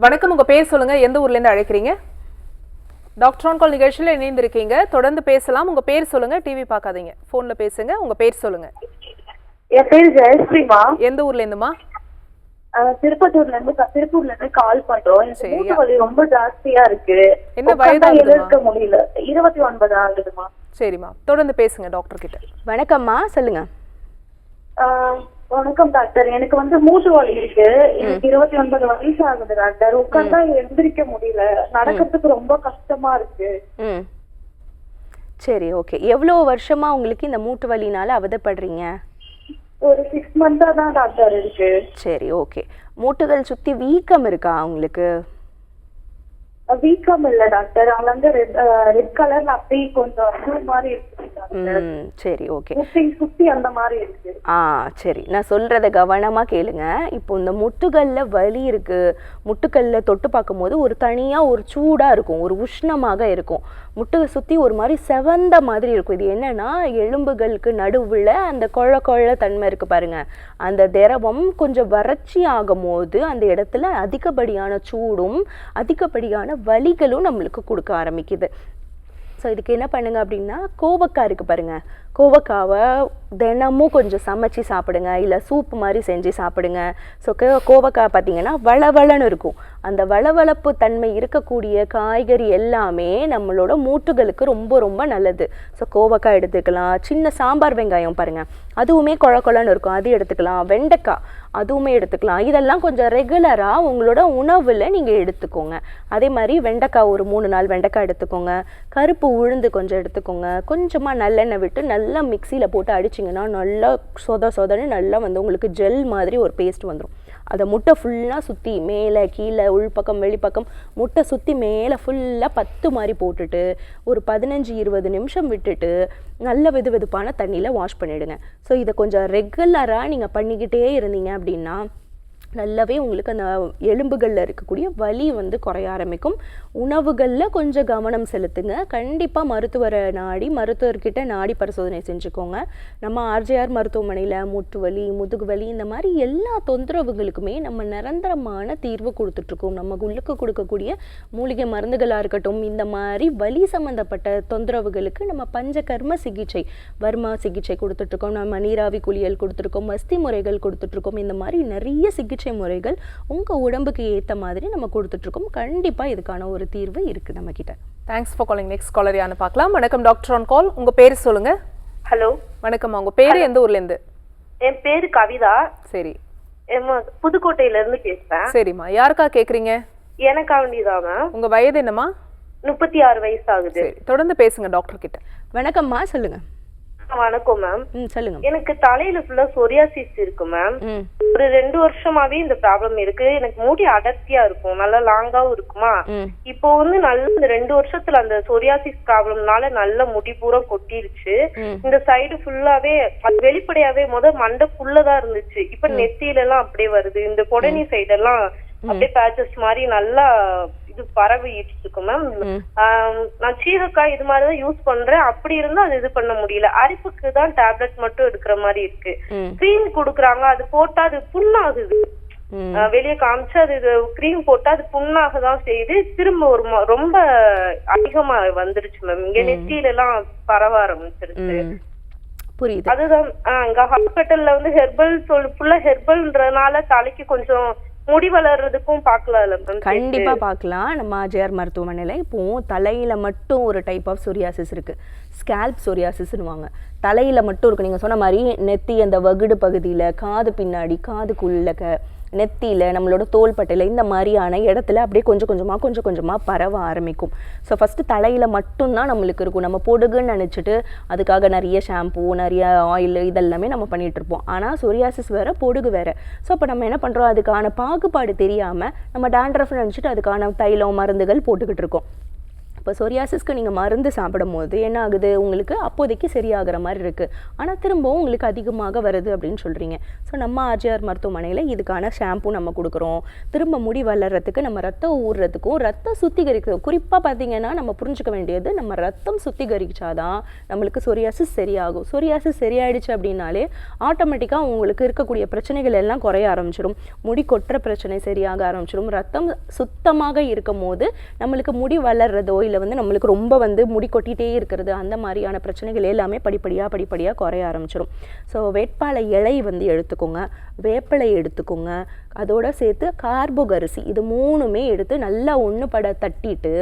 S1: வணக்கம், உங்க பேர் சொல்லுங்க. எந்த ஊர்ல இருந்து அழைக்கிறீங்க? டாக்டர் ஆன் கால் நிகழ்ச்சியில் இணைந்திருக்கீங்க, தொடர்ந்து பேசலாம். உங்க பேர் சொல்லுங்க, டிவி பார்க்காதீங்க, போன்ல பேசுங்க. உங்க பேர் சொல்லுங்க.
S4: என் பேர் ஜெயஸ்ரீமா.
S1: எந்த ஊர்ல இருந்துமா?
S4: திருப்பூர்ல இருந்து கால் பண்றோம். எனக்கு மூட்டு வலி ரொம்ப ஜாஸ்தியா இருக்கு.
S1: என்ன வயது
S4: இருக்க முடியல. 29 ஆகுதுமா.
S1: சரிம்மா, தொடர்ந்து பேசுங்க டாக்டர் கிட்ட.
S2: வணக்கம்மா, சொல்லுங்க.
S4: வணக்கம் டாக்டர். எனக்கு வந்து மூட்டு வலி இருக்கு. எனக்கு 29 வயசு ஆகுது டாக்டர். உட்கார்ந்தா எந்திரிக்க முடியல, நடக்கிறதுக்கு ரொம்ப கஷ்டமா இருக்கு.
S2: சரி, ஓகே. எவ்வளோ வருஷமா உங்களுக்கு இந்த மூட்டு வலினால அவதப்படுறீங்க?
S4: ஒரு 6 மந்த்தா தான் டாக்டர் இருக்கு.
S2: சரி, ஓகே. மூட்டுகள் சுத்தி வீக்கம் இருக்கா உங்களுக்கு?
S4: வீக்கம் இல்ல டாக்டர். அவங்க வந்து ரெட் கலர்ல அப்படியே கொஞ்சம் மாதிரி இருக்கு.
S2: சரி, ஓகே.
S4: சுத்தி அந்த மாதிரி இருக்கு.
S2: சரி, நான் சொல்றத கவனமா கேளுங்க. இப்போ இந்த முட்டுகள்ல வலி இருக்கு, முட்டுக்கல்ல தொட்டு பார்க்கும்போது ஒரு தனியா ஒரு சூடா இருக்கும், ஒரு உஷ்ணமாக இருக்கும். முட்டுகை சுத்தி ஒரு மாதிரி செவந்த மாதிரி இருக்கும். இது என்னன்னா எலும்புகளுக்கு நடுவுல அந்த கொழ தன்மை இருக்கு பாருங்க, அந்த திரவம் கொஞ்சம் வறட்சி ஆகும் போது அந்த இடத்துல அதிகப்படியான சூடும் அதிகப்படியான வலிகளும் நம்மளுக்கு கொடுக்க ஆரம்பிக்குது. ஸோ இதுக்கு என்ன பண்ணுங்க அப்படின்னா, கோவக்காய் இருக்குது பாருங்கள், கோவக்காவை தினமும் கொஞ்சம் சமைச்சு சாப்பிடுங்க, இல்லை சூப் மாதிரி செஞ்சு சாப்பிடுங்க. ஸோ கோவக்காய் பார்த்தீங்கன்னா வளவளன்னு இருக்கும். அந்த வளவளப்பு தன்மை இருக்கக்கூடிய காய்கறி எல்லாமே நம்மளோட மூட்டுகளுக்கு ரொம்ப ரொம்ப நல்லது. ஸோ கோவக்காய் எடுத்துக்கலாம். சின்ன சாம்பார் வெங்காயம் பாருங்கள், அதுவுமே கொழன்னு இருக்கும், அது எடுத்துக்கலாம். வெண்டைக்காய் அதுவுமே எடுத்துக்கலாம். இதெல்லாம் கொஞ்சம் ரெகுலராக உங்களோட உணவில் நீங்கள் எடுத்துக்கோங்க. அதே மாதிரி வெண்டைக்காய் ஒரு 3-4 வெண்டைக்காய் எடுத்துக்கோங்க. கருப்பு உளுந்து கொஞ்சம் எடுத்துக்கோங்க. கொஞ்சமாக நல்லெண்ணெய் விட்டு நல்லா மிக்சியில் போட்டு அடிச்சிங்கன்னா நல்லா சொதன்னு நல்லா வந்து உங்களுக்கு ஜெல் மாதிரி ஒரு பேஸ்ட் வந்துடும். அதை முட்டை ஃபுல்லாக சுற்றி மேலே கீழே உள்பக்கம் வெளிப்பக்கம் முட்டை சுற்றி மேலே ஃபுல்லாக 10 மாதிரி போட்டுட்டு ஒரு 15-20 நிமிஷம் விட்டுட்டு நல்ல வெதுவெதுப்பான தண்ணியில் வாஷ் பண்ணிவிடுங்க. ஸோ இதை கொஞ்சம் ரெகுலராக நீங்கள் பண்ணிக்கிட்டே இருந்தீங்க அப்படின்னா நல்லாவே உங்களுக்கு அந்த எலும்புகளில் இருக்கக்கூடிய வலி வந்து குறைய ஆரம்பிக்கும். உணவுகளில் கொஞ்சம் கவனம் செலுத்துங்க. கண்டிப்பாக மருத்துவரை நாடி மருத்துவர்கிட்ட நாடி பரிசோதனை செஞ்சுக்கோங்க. நம்ம ஆர்ஜிஆர் மருத்துவமனையில் மூட்டு வலி, முதுகு வலி, இந்த மாதிரி எல்லா தொந்தரவுகளுக்குமே நம்ம நிரந்தரமான தீர்வு கொடுத்துட்ருக்கோம். நம்ம உள்ளுக்கு கொடுக்கக்கூடிய மூலிகை மருந்துகளாக இருக்கட்டும், இந்த மாதிரி வலி சம்மந்தப்பட்ட தொந்தரவுகளுக்கு நம்ம பஞ்சகர்ம சிகிச்சை, வர்மா சிகிச்சை கொடுத்துட்ருக்கோம். நம்ம நீராவி குளியல் கொடுத்துருக்கோம், மஸ்தி முறைகள் கொடுத்துட்ருக்கோம். இந்த மாதிரி நிறைய சிகிச்சை சிகிச்சை முறைகள் உங்கள் உடம்புக்கு ஏற்ற மாதிரி நம்ம கொடுத்துட்ருக்கோம். கண்டிப்பாக இதுக்கான ஒரு தீர்வு இருக்குது நம்மக்கிட்ட.
S1: Thanks for calling. Next caller யான்னு பார்க்கலாம். வணக்கம் டாக்டர் ஆன் கால். உங்கள் பேர் சொல்லுங்க.
S6: ஹலோ.
S1: வணக்கம். உங்கள் பேர் எந்த ஊர்லேருந்து?
S6: என் பேரு கவிதா.
S1: சரி.
S6: புதுக்கோட்டையில இருந்து பேசுறேன்.
S1: சரிம்மா, யாருக்கா கேக்குறீங்க?
S6: எனக்கா வேண்டியதாங்க.
S1: உங்க வயது என்னம்மா?
S6: 36 வயசு ஆகுது.
S1: சரி, தொடர்ந்து பேசுங்க டாக்டர் கிட்ட.
S2: வணக்கம்மா, சொல்லுங்க.
S6: வணக்கம் மேம்.
S2: சொல்லுங்க.
S6: எனக்கு தலையில ஃபுல்லா சொரியாசிஸ் இருக்கு மேம். ஒரு 2 வருஷமாவே இந்த ப்ராப்ளம் இருக்கு. எனக்கு முடி அடர்த்தியா இருக்கும், நல்லா லாங்காவும் இருக்குமா. இப்போ வந்து நல்ல இந்த 2 வருஷத்துல அந்த சொரியாசிஸ் ப்ராப்ளம்னால நல்ல முடி பூரா கொட்டிருச்சு. இந்த சைடு ஃபுல்லாவே அது வெளிப்படையாவே மண்டைக்குள்ளதான் இருந்துச்சு. இப்ப நெத்தியில எல்லாம் அப்படியே வருது. இந்த கொடனி சைடு எல்லாம் அப்படியே பேச்சஸ் மாதிரி நல்லா இது பரவிட்டு இருக்கு மேம். நான் சீகக்காய் இது மாதிரிதான் யூஸ் பண்றேன். அப்படி இருந்தா அது இது பண்ண முடியல. அரிப்புக்கு தான் டேப்லெட் மட்டும் எடுக்கிற மாதிரி இருக்கு. கிரீம் குடுக்குறாங்க, அது போட்டா அது புண்ணாகுது. வெளியே காமிச்சு அது கிரீம் போட்டா அது புண்ணாக தான் செய்யுது. திரும்ப ஒரு ரொம்ப அதிகமா வந்துருச்சு மேம். இங்க நெத்தியில எல்லாம் பரவ ஆரம்பிச்சிருச்சு.
S2: புரியுது.
S6: அதுதான் இங்க ஹாஸ்பிட்டல்ல வந்து ஹெர்பல் ஃபுல்லா ஹெர்பல்ன்றதுனால தலைக்கு கொஞ்சம் முடி வளர்றதுக்கும் பார்க்கலாம்.
S2: கண்டிப்பா பார்க்கலாம். நம்ம ஆர்ஜிஆர் மருத்துவமனையில இப்போ தலையில மட்டும் ஒரு டைப் ஆஃப் சொரியாசிஸ் இருக்கு, ஸ்கேல்ப் சொரியாசிஸ்னுவாங்க. தலையில மட்டும் இருக்கு. நீங்க சொன்ன மாதிரி நெத்தி அந்த வகுடு பகுதியில, காது பின்னாடி, காதுக்குள்ள, நெத்தியில், நம்மளோட தோள்பட்டையில், இந்த மாதிரியான இடத்துல அப்படியே கொஞ்சம் கொஞ்சமாக பரவ ஆரம்பிக்கும். ஸோ ஃபஸ்ட்டு தலையில் மட்டும்தான் நம்மளுக்கு இருக்கும். நம்ம பொடுகுன்னு நினச்சிட்டு அதுக்காக நிறைய ஷாம்பூ, நிறைய ஆயில் இதெல்லாமே நம்ம பண்ணிகிட்ருப்போம். ஆனால் சொரியாசிஸ் வேறு, பொடுகு வேறு. ஸோ அப்போ நம்ம என்ன பண்ணுறோம், அதுக்கான பாகுபாடு தெரியாமல் நம்ம டேண்ட்ரஃப்னு நினச்சிட்டு அதுக்கான தைலம், மருந்துகள் போட்டுக்கிட்டு இருக்கோம். இப்போ சொரியாசிஸ்க்கு நீங்கள் மருந்து சாப்பிடும் போது என்ன ஆகுது, உங்களுக்கு அப்போதைக்கு சரியாகிற மாதிரி இருக்குது, ஆனால் திரும்பவும் உங்களுக்கு அதிகமாக வருது அப்படின்னு சொல்கிறீங்க. ஸோ நம்ம ஆர்ஜிஆர் மருத்துவமனையில் இதுக்கான ஷாம்பூ நம்ம கொடுக்குறோம். திரும்ப முடி வளர்கிறதுக்கு, நம்ம ரத்தம் ஊறுறதுக்கும், ரத்தம் சுத்திகரிக்கிறதும். குறிப்பாக பார்த்தீங்கன்னா நம்ம புரிஞ்சுக்க வேண்டியது, நம்ம ரத்தம் சுத்திகரிச்சாதான் நம்மளுக்கு சொரியாசிஸ் சரியாகும். சொரியாசிஸ் சரியாயிடுச்சு அப்படின்னாலே ஆட்டோமேட்டிக்காக உங்களுக்கு இருக்கக்கூடிய பிரச்சனைகள் எல்லாம் குறைய ஆரம்பிச்சிடும். முடி கொட்டுற பிரச்சனை சரியாக ஆரம்பிச்சிடும். ரத்தம் சுத்தமாக இருக்கும் போது நம்மளுக்கு முடி வளர்றதோ இல்லை வந்து நம்மளுக்கு ரொம்ப வந்து முடி கொட்டிகிட்டே இருக்கிறது, அந்த மாதிரியான பிரச்சனைகள் எல்லாமே படிப்படியாக குறைய ஆரம்பிச்சிடும். ஸோ வேட்பாளை இலை வந்து எடுத்துக்கோங்க, வேப்பிலை எடுத்துக்கோங்க, அதோட சேர்த்து கார்போகரிசி, இது 3மே எடுத்து நல்லா ஒன்று பட தட்டிட்டு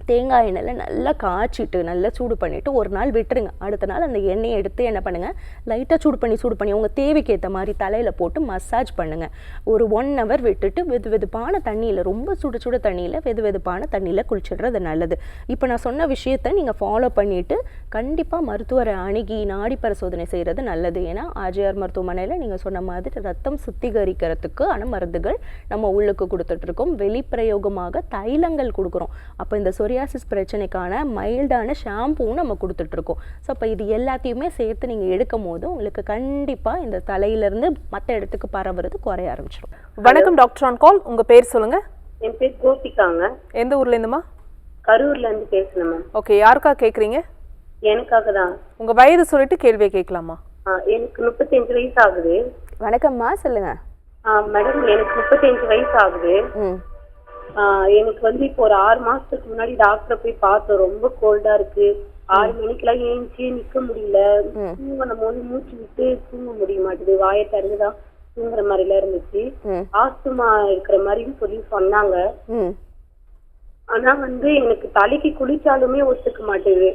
S2: தேங்காய் எண்ணெயில் நல்லா காய்ச்சிட்டு நல்லா சூடு பண்ணிவிட்டு ஒரு நாள் விட்டுருங்க. அடுத்த நாள் அந்த எண்ணெயை எடுத்து என்ன பண்ணுங்கள், லைட்டாக சூடு பண்ணி உங்கள் தேவைக்கு ஏற்ற மாதிரி தலையில் போட்டு மசாஜ் பண்ணுங்கள். ஒரு 1 hour விட்டுட்டு வெதுவெதுப்பான தண்ணியில், ரொம்ப சுட தண்ணியில், வெதுவெதுப்பான தண்ணியில் குளிச்சிடுறது நல்லது. இப்போ நான் சொன்ன விஷயத்தை நீங்கள் ஃபாலோ பண்ணிவிட்டு கண்டிப்பாக மருத்துவரை அணுகி நாடி பரிசோதனை செய்கிறது நல்லது. ஏன்னா ஆர்ஜிஆர் மருத்துவமனையில் நீங்கள் சொன்ன மாதிரி ரத்தம் சுத்திகரிக்கிறதுக்கு மருந்துகள் நம்ம உள்ளுக்கு கொடுத்துட்ருக்கோம். வெளிப்பிரயோகமாக தைலங்கள் கொடுக்குறோம். அப்போ இந்த சொரியாசிஸ் பிரச்சனைக்கான மைல்டான ஷாம்பூவும் நம்ம கொடுத்துட்ருக்கோம். ஸோ அப்போ இது எல்லாத்தையுமே சேர்த்து நீங்கள் எடுக்கும் போது உங்களுக்கு கண்டிப்பாக இந்த தலையிலேருந்து மற்ற இடத்துக்கு பரவுறது குறைய ஆரம்பிச்சிடும்.
S1: வணக்கம் டாக்டர் ஆன் கால். உங்கள் பேர் சொல்லுங்கள்.
S6: என் பேர் கோபிகாங்க.
S1: எந்த ஊர்லேருந்துமா?
S6: கரூர்ல இருந்து பேசுறேன் மேம்.
S1: ஓகே, யாருக்கா கேட்குறீங்க?
S6: எனக்காக தான்.
S1: உங்கள் வயது சொல்லிட்டு கேள்வியை கேட்கலாமா?
S6: எனக்கு 35 வயசு ஆகுது.
S2: வணக்கம்மா, சொல்லுங்க.
S6: மேடம், எனக்கு 35 வயசு ஆகுது. எனக்கு வந்து இப்போ ஒரு 6 மாசத்துக்கு முன்னாடி டாக்டரை போய் பார்த்தோம். ரொம்ப கோல்டா இருக்கு. 6 மணிக்கெல்லாம் ஏஞ்சி நிக்க முடியல. தூங்க நம்ம வந்து மூச்சு விட்டு தூங்க முடிய மாட்டேது. வாயை திறந்துதான் தூங்குற மாதிரி எல்லாம் இருந்துச்சு. ஆஸ்துமா இருக்கிற மாதிரின்னு சொல்லி சொன்னாங்க. ஆனா வந்து எனக்கு தலைக்கு குளிச்சாலுமே ஒத்துக்க மாட்டேது.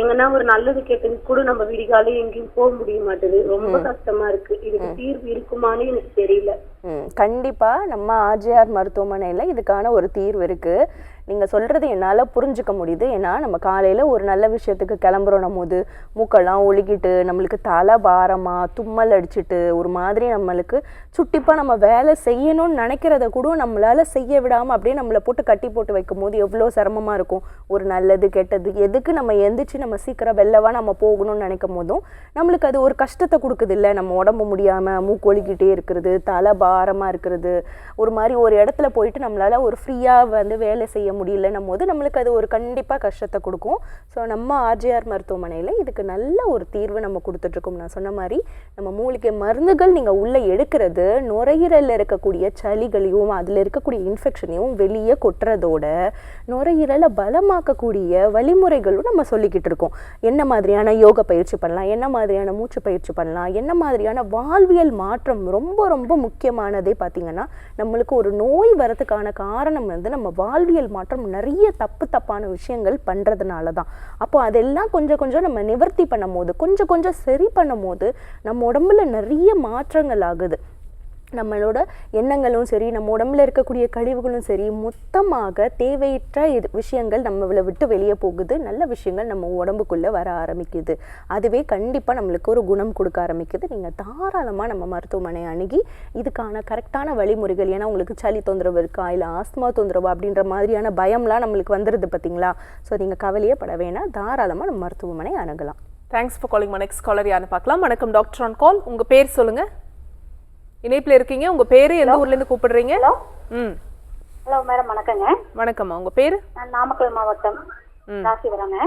S6: எங்கன்னா ஒரு நல்லது கேட்டது கூட நம்ம விடிகாலே எங்கேயும் போக முடிய மாட்டேது. ரொம்ப கஷ்டமா இருக்கு. இதுக்கு தீர்வு இருக்குமான்னு எனக்கு தெரியல.
S2: கண்டிப்பா நம்ம ஆர்ஜிஆர் மருத்துவமனையில இதுக்கான ஒரு தீர்வு இருக்கு. நீங்க சொல்றது என்னால புரிஞ்சுக்க முடியுது. ஏன்னா நம்ம காலையில ஒரு நல்ல விஷயத்துக்கு கிளம்புறோம் போது மூக்கெல்லாம் ஒழுகிட்டு, நம்மளுக்கு தலை பாரமா, தும்மல் அடிச்சுட்டு, ஒரு மாதிரி நம்மளுக்கு சுட்டிப்பா நம்ம வேலை செய்யணும்னு நினைக்கிறத கூட நம்மளால செய்ய விடாம அப்படியே நம்மளை போட்டு கட்டி போட்டு வைக்கும் போது எவ்வளோ சிரமமா இருக்கும். ஒரு நல்லது கெட்டது எதுக்கு நம்ம எந்திரிச்சு நம்ம சீக்கிரம் வெள்ளவா நம்ம போகணும்னு நினைக்கும் போதும் நம்மளுக்கு அது ஒரு கஷ்டத்தை கொடுக்குது இல்லை. நம்ம உடம்பு முடியாம மூக்கு ஒழுகிட்டே இருக்கிறது, தலை பாரமா இருக்கிறது, ஒரு மாதிரி ஒரு இடத்துல போயிட்டு நம்மளால ஒரு ஃப்ரீயா வந்து வேலை செய்ய முடியலன்னும் போது நம்மளுக்கு அது ஒரு கண்டிப்பாக கஷ்டத்தை கொடுக்கும். ஸோ நம்ம ஆர்ஜிஆர் மருத்துவமனையில் இதுக்கு நல்ல ஒரு தீர்வு நம்ம கொடுத்துட்ருக்கோம். நான் சொன்ன மாதிரி நம்ம மூலிகை மருந்துகள் நீங்கள் உள்ளே எடுக்கிறது நுரையீரலில் இருக்கக்கூடிய சளிகளையும் அதில் இருக்கக்கூடிய இன்ஃபெக்ஷனையும் வெளியே கொட்டுறதோட நுரையீரலை பலமாக்கக்கூடிய வழிமுறைகளும் நம்ம சொல்லிக்கிட்டு இருக்கோம். என்ன மாதிரியான யோக பயிற்சி பண்ணலாம், என்ன மாதிரியான மூச்சு பயிற்சி பண்ணலாம், என்ன மாதிரியான வாழ்வியல் மாற்றம். ரொம்ப ரொம்ப முக்கியமானதே பார்த்திங்கன்னா நம்மளுக்கு ஒரு நோய் வரதுக்கான காரணம் வந்து நம்ம வாழ்வியல் மாற்றம் நிறைய தப்பான விஷயங்கள் பண்ணுறதுனால தான். அப்போ அதெல்லாம் கொஞ்சம் கொஞ்சம் நம்ம நிவர்த்தி பண்ணும் போது, கொஞ்சம் கொஞ்சம் சரி பண்ணும் போது நம்ம உடம்புல நிறைய மாற்றங்கள் ஆகுது. நம்மளோட எண்ணங்களும் சரி, நம்ம உடம்புல இருக்கக்கூடிய கழிவுகளும் சரி, மொத்தமாக தேவையற்ற விஷயங்கள் நம்மளை விட்டு வெளியே போகுது. நல்ல விஷயங்கள் நம்ம உடம்புக்குள்ளே வர ஆரம்பிக்குது. அதுவே கண்டிப்பாக நம்மளுக்கு ஒரு குணம் கொடுக்க ஆரம்பிக்குது. நீங்கள் தாராளமாக நம்ம மருத்துவமனை அணுகி இதுக்கான கரெக்டான வழிமுறைகள், ஏன்னா உங்களுக்கு சளி தொந்தரவு இருக்கா இல்லை ஆஸ்மா தொந்தரவு அப்படின்ற மாதிரியான பயம்லாம் நம்மளுக்கு வந்துடுது பார்த்தீங்களா. ஸோ நீங்கள் கவலையே பட வேணாம், தாராளமாக நம்ம மருத்துவமனை அணுகலாம்.
S1: Thanks for calling. Next collar யாருன்னு பார்க்கலாம். வணக்கம் டாக்டர் ஆன் கால். உங்கள் பேர் சொல்லுங்கள். இணைப்பில் இருக்கீங்க. உங்க பேரு எந்த ஊர்ல இருந்து கூப்பிடுறீங்க?
S5: ஹலோ மேடம், வணக்கங்க.
S1: வணக்கம்மா, உங்க பேரு?
S5: நான் நாமக்கல் மாவட்டம் ராசிபுரங்க.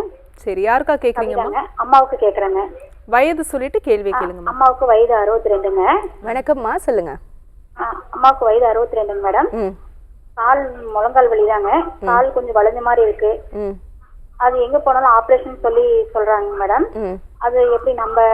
S1: சரி, யாருக்கா கேக்குறீங்கம்மா?
S5: அம்மாவுக்கு கேக்குறேங்க.
S1: வயது சொல்லிட்டு கேள்வி கேளுங்க.
S5: அம்மாவுக்கு வயது 62ங்க.
S2: வணக்கம்மா, சொல்லுங்க.
S5: அம்மாவுக்கு வயது 62ங்க மேடம். கால் முழங்கால் வலிதாங்க. கால் கொஞ்சம் வளைஞ்ச மாதிரி இருக்கு. அது எங்க போனாலும் ஆபரேஷன் சொல்றாங்க மேடம். அது எப்படி நம்ம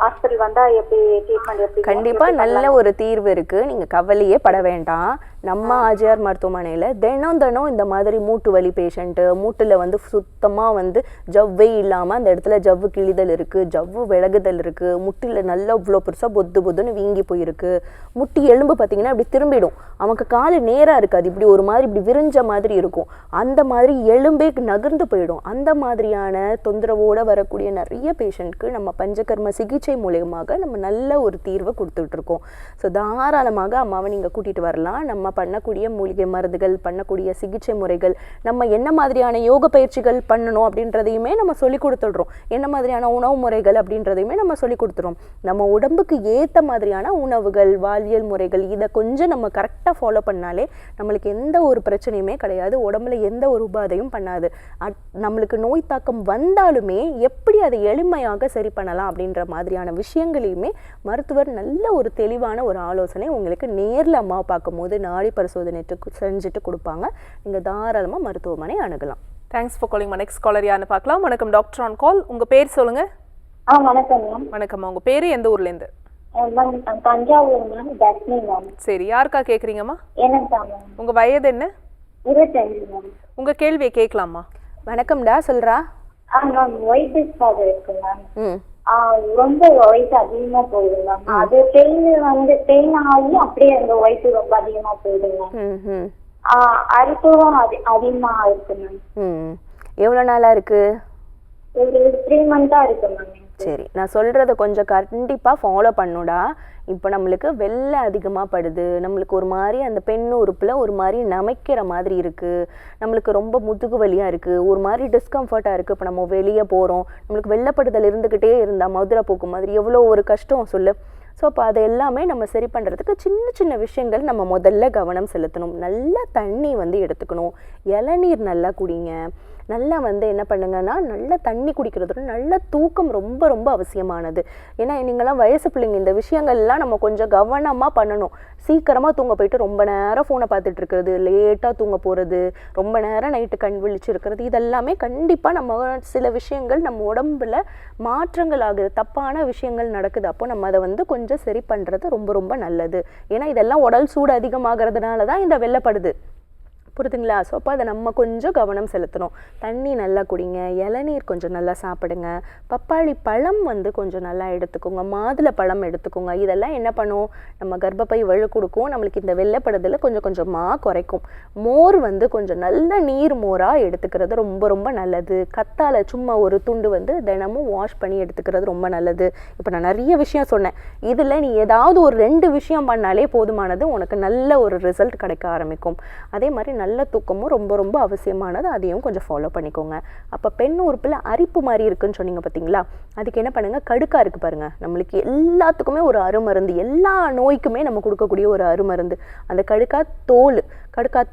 S5: ஹாஸ்பிடல் வந்தா எப்படி ட்ரீட்மெண்ட் எப்படி?
S2: கண்டிப்பா நல்ல ஒரு தீர்வு இருக்கு, நீங்க கவலையே பட வேண்டாம். நம்ம ஆர்ஜிஆர் மருத்துவமனையில தினம் இந்த மாதிரி மூட்டு வலி பேஷண்ட், மூட்டுல வந்து சுத்தமா வந்து ஜவ்வே இல்லாம அந்த இடத்துல ஜவ்வு கிழிதல் இருக்கு, ஜவ்வு விலகுதல் இருக்கு, முட்டில நல்லா இவ்வளோ பெருசா பொத்துன்னு வீங்கி போயிருக்கு, முட்டி எலும்பு பார்த்தீங்கன்னா இப்படி திரும்பிடும், அவனுக்கு காலு நேரா இருக்காது, இப்படி ஒரு மாதிரி இப்படி விரிஞ்ச மாதிரி இருக்கும், அந்த மாதிரி எலும்பே நகர்ந்து போயிடும். அந்த மாதிரியான தொந்தரவோட வரக்கூடிய நிறைய பேஷண்ட்க்கு நம்ம பஞ்சகர்ம சிகிச்சை மூலமாக நம்ம நல்ல ஒரு தீர்வை கொடுத்துட்டு இருக்கோம். ஸோ தாராளமாக அம்மாவை நீங்க கூட்டிட்டு வரலாம். நம்ம பண்ணக்கூடிய மூலிகை மருந்துகள், பண்ணக்கூடிய சிகிச்சை முறைகள், நம்ம என்ன மாதிரியான யோக பயிற்சிகள் பண்ணணும் அப்படின்றதையுமே நம்ம சொல்லி கொடுத்துடுறோம். என்ன மாதிரியான உணவு முறைகள் அப்படின்றதையுமே நம்ம சொல்லி கொடுத்துறோம். நம்ம உடம்புக்கு ஏற்ற மாதிரியான உணவுகள், வாழ்வியல் முறைகள், இதை கொஞ்சம் நம்ம கரெக்டாக ஃபாலோ பண்ணாலே நம்மளுக்கு எந்த ஒரு பிரச்சனையுமே கிடையாது, உடம்புல எந்த ஒரு உபாதையும் பண்ணாது. நம்மளுக்கு நோய் தாக்கம் வந்தாலுமே எப்படி அதை எளிமையாக சரி பண்ணலாம் அப்படின்ற மாதிரியான விஷயங்களையுமே மருத்துவர் நல்ல ஒரு தெளிவான ஒரு ஆலோசனை உங்களுக்கு நேரில் அம்மாவை பார்க்கும் போது நாடி பரிசோதனை செஞ்சுட்டு கொடுப்பாங்க. நீங்க தாராளமா மருத்துவமனை அணுகலாம்.
S1: Thanks for calling. Next collar யாருன்னு பார்க்கலாம். வணக்கம் டாக்டர் ஆன் கால். உங்க பேர் சொல்லுங்க.
S5: வணக்கம் மேம்.
S1: வணக்கம்மா, உங்க பேரு எந்த ஊர்ல இருந்து?
S5: தஞ்சாவூர் மேம். தர்ஷினி மேம்.
S1: சரி, யாருக்கா கேக்குறீங்கம்மா?
S5: எனக்கு தான் மேம்.
S1: உங்க வயது என்ன?
S5: 25 மேம்.
S1: உங்க கேள்வியை கேட்கலாமா?
S2: வணக்கம்டா, சொல்றா.
S5: மேம் ஒயிட் டிஸ்சார்ஜ் இருக்கு மேம். ரொம்ப வயசு அதிகமா போகுது மேம். அது பெயின் ஆகி அப்படியே அந்த வயசு ரொம்ப அதிகமா போகுதுங்க. அரிப்பும் அதிகமா இருக்கு மேம்.
S2: எவ்வளவு நாளா இருக்கு?
S5: ஒரு 3 மந்த்தா இருக்கு மேம்.
S2: சரி, நான் சொல்றத கொஞ்சம் கண்டிப்பா ஃபாலோ பண்ணுடா. இப்போ நம்மளுக்கு வெள்ளை அதிகமாக படுது, நம்மளுக்கு ஒரு மாதிரி அந்த பெண் உறுப்பில் ஒரு மாதிரி நமைக்கிற மாதிரி இருக்குது, நம்மளுக்கு ரொம்ப முதுகு வலியாக இருக்குது, ஒரு மாதிரி டிஸ்கம்ஃபர்ட்டாக இருக்குது. இப்போ நம்ம வெளியே போகிறோம், நம்மளுக்கு வெள்ளைப்படுதல் இருந்துக்கிட்டே இருந்தால் மதுரை போக்கு மாதிரி எவ்வளோ ஒரு கஷ்டம் சொல்லு. ஸோ அப்போ அதை எல்லாமே நம்ம சரி பண்ணுறதுக்கு சின்ன சின்ன விஷயங்கள் நம்ம முதல்ல கவனம் செலுத்தணும். நல்லா தண்ணி வந்து எடுத்துக்கணும், இளநீர் நல்லா குடிங்க, நல்லா வந்து என்ன பண்ணுங்கன்னா நல்லா தண்ணி குடிக்கிறதோட நல்ல தூக்கம் ரொம்ப ரொம்ப அவசியமானது. ஏன்னா நீங்களாம் வயசு பிள்ளைங்க, இந்த விஷயங்கள்லாம் நம்ம கொஞ்சம் கவனமாக பண்ணணும். சீக்கிரமாக தூங்க போயிட்டு ரொம்ப நேரம் ஃபோனை பார்த்துட்டு இருக்கிறது, லேட்டாக தூங்க போகிறது, ரொம்ப நேரம் நைட்டு கண் விழிச்சு இருக்கிறது, இதெல்லாமே கண்டிப்பாக நம்ம சில விஷயங்கள் நம்ம உடம்புல மாற்றங்கள் ஆகுது, தப்பான விஷயங்கள் நடக்குது. அப்போ நம்ம அதை வந்து கொஞ்சம் சரி பண்ணுறது ரொம்ப ரொம்ப நல்லது. ஏன்னா இதெல்லாம் உடல் சூடு அதிகமாகிறதுனால தான் இந்த வெள்ளப்படுது, புரியுதுங்களா? ஸோ அப்போ அதை நம்ம கொஞ்சம் கவனம் செலுத்தணும். தண்ணி நல்லா குடிங்க, இளநீர் கொஞ்சம் நல்லா சாப்பிடுங்க, பப்பாளி பழம் வந்து கொஞ்சம் நல்லா எடுத்துக்கோங்க, மாதுளை பழம் எடுத்துக்கோங்க. இதெல்லாம் என்ன பண்ணும், நம்ம கர்ப்பப்பை வலு கொடுக்கும், நம்மளுக்கு இந்த வெள்ளைப்படுதலை கொஞ்சம் கொஞ்சமாக குறைக்கும். மோர் வந்து கொஞ்சம் நல்ல நீர் மோராக எடுத்துக்கிறது ரொம்ப ரொம்ப நல்லது. கத்தாழை சும்மா ஒரு துண்டு வந்து தினமும் வாஷ் பண்ணி எடுத்துக்கிறது ரொம்ப நல்லது. இப்போ நான் நிறைய விஷயம் சொன்னேன், இதில் நீ ஏதாவது ஒரு 2 விஷயம் பண்ணாலே போதுமானது, உனக்கு நல்ல ஒரு ரிசல்ட் கிடைக்க ஆரம்பிக்கும். அதே மாதிரி நல்ல தூக்கமும் ரொம்ப ரொம்ப அவசியமானது, அதையும் கொஞ்சம் ஃபாலோ பண்ணிக்கோங்க. அப்போ பெண் உறுப்பில் அரிப்பு மாதிரி இருக்குன்னு சொன்னீங்க பார்த்தீங்களா, அதுக்கு என்ன பண்ணுங்கள், கடுக்கா இருக்குது பாருங்கள், நம்மளுக்கு எல்லாத்துக்குமே ஒரு அருமருந்து, எல்லா நோய்க்குமே நம்ம கொடுக்கக்கூடிய ஒரு அருமருந்து. அந்த கடுக்கா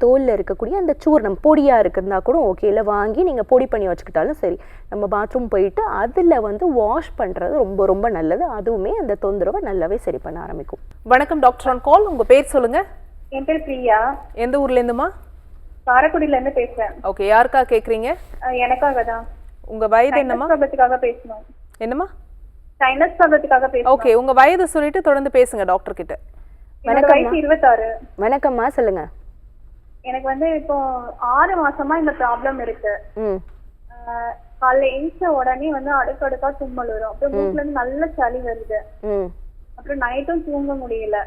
S2: தோலில் இருக்கக்கூடிய அந்த சூர்ணம் பொடியாக இருக்கிறதா கூட ஓகே, இல்லை வாங்கி நீங்கள் பொடி பண்ணி வச்சுக்கிட்டாலும் சரி, நம்ம பாத்ரூம் போயிட்டு அதில் வந்து வாஷ் பண்ணுறது ரொம்ப ரொம்ப நல்லது. அதுவுமே அந்த தொந்தரவை நல்லாவே சரி பண்ண ஆரம்பிக்கும்.
S1: வணக்கம் டாக்டர் ஆன் கால், உங்க பேர் சொல்லுங்க.
S4: என் பேர் பிரியா.
S1: எந்த ஊர்ல இருந்துமா?
S4: காரைக்குடியில இருந்து பேசுறேன்.
S1: ஓகே, யாருக்கா கேக்குறீங்க?
S4: எனக்காக தான்.
S1: உங்க வயது என்னமா?
S4: ப்ராப்ளத்துக்காக பேசணும்.
S1: என்னமா?
S4: சைனஸ் ப்ராப்ளத்துக்காக பேசணும்.
S1: ஓகே, உங்க வயது சொல்லிட்டு தொடர்ந்து பேசுங்க டாக்டர் கிட்ட.
S4: எனக்கு வயசு 26.
S2: வணக்கம்மா, சொல்லுங்க.
S4: எனக்கு வந்து இப்போ 6 மாசமா இந்த ப்ராப்ளம் இருக்கு. காலைல எழுந்த உடனே வந்து அடுக்கடுக்கா தும்மல் வரும், அப்புறம் மூக்குல இருந்து நல்ல சளி வருது, அப்புறம் நைட்டும் தூங்க முடியல,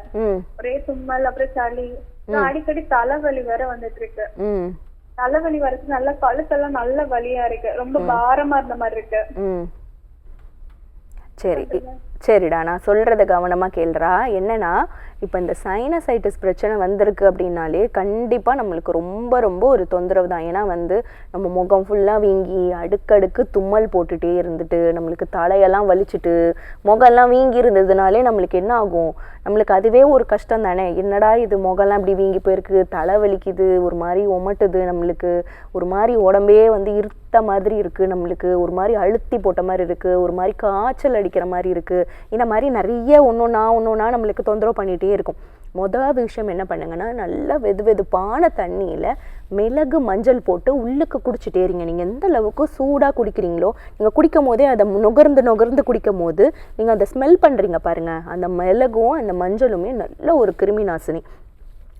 S4: ஒரே தும்மல், அப்புறம் சளி, அடிக்கடி தலைவலி வேற வந்துட்டு இருக்கு. தலைவலி வரது நல்ல கழுத்தெல்லாம் நல்ல வலியா இருக்கு, ரொம்ப பாரமா இருந்த மாதிரி இருக்கு.
S2: சரிடா, நான் சொல்கிறத கவனமாக கேள்றா. என்னன்னா, இப்போ இந்த சைனசைட்டிஸ் பிரச்சனை வந்திருக்கு அப்படின்னாலே கண்டிப்பாக நம்மளுக்கு ரொம்ப ரொம்ப ஒரு தொந்தரவு தான். ஏன்னா வந்து நம்ம முகம் ஃபுல்லாக வீங்கி அடுக்கடுக்கு தும்மல் போட்டுகிட்டே இருந்துட்டு நம்மளுக்கு தலையெல்லாம் வலிச்சுட்டு முகம்லாம் வீங்கி இருந்ததுனாலே நம்மளுக்கு என்ன ஆகும், நம்மளுக்கு அதுவே ஒரு கஷ்டம் தானே. என்னடா இது முகம்லாம் இப்படி வீங்கி போயிருக்கு, தலை வலிக்குது, ஒரு மாதிரி ஒமட்டுது, நம்மளுக்கு ஒரு மாதிரி உடம்பே வந்து இருத்த மாதிரி இருக்குது, நம்மளுக்கு ஒரு மாதிரி அழுத்தி போட்ட மாதிரி இருக்குது, ஒரு மாதிரி காய்ச்சல் அடிக்கிற மாதிரி இருக்குது, இந்த மாதிரி நிறைய ஒன்றொன்னா நம்மளுக்கு தொந்தரவு பண்ணிகிட்டே இருக்கும். முதல் விஷயம் என்ன பண்ணுங்கன்னா, நல்லா வெதுவெதுப்பான தண்ணியில் மிளகு மஞ்சள் போட்டு உள்ளுக்கு குடிச்சிட்டே இருங்க. நீங்கள் எந்த அளவுக்கு சூடாக குடிக்கிறீங்களோ, நீங்கள் குடிக்கும் போதே அதை நுகர்ந்து குடிக்கும் போது நீங்கள் அதை ஸ்மெல் பண்ணுறீங்க பாருங்கள், அந்த மிளகும் அந்த மஞ்சளுமே நல்ல ஒரு கிருமி நாசினி.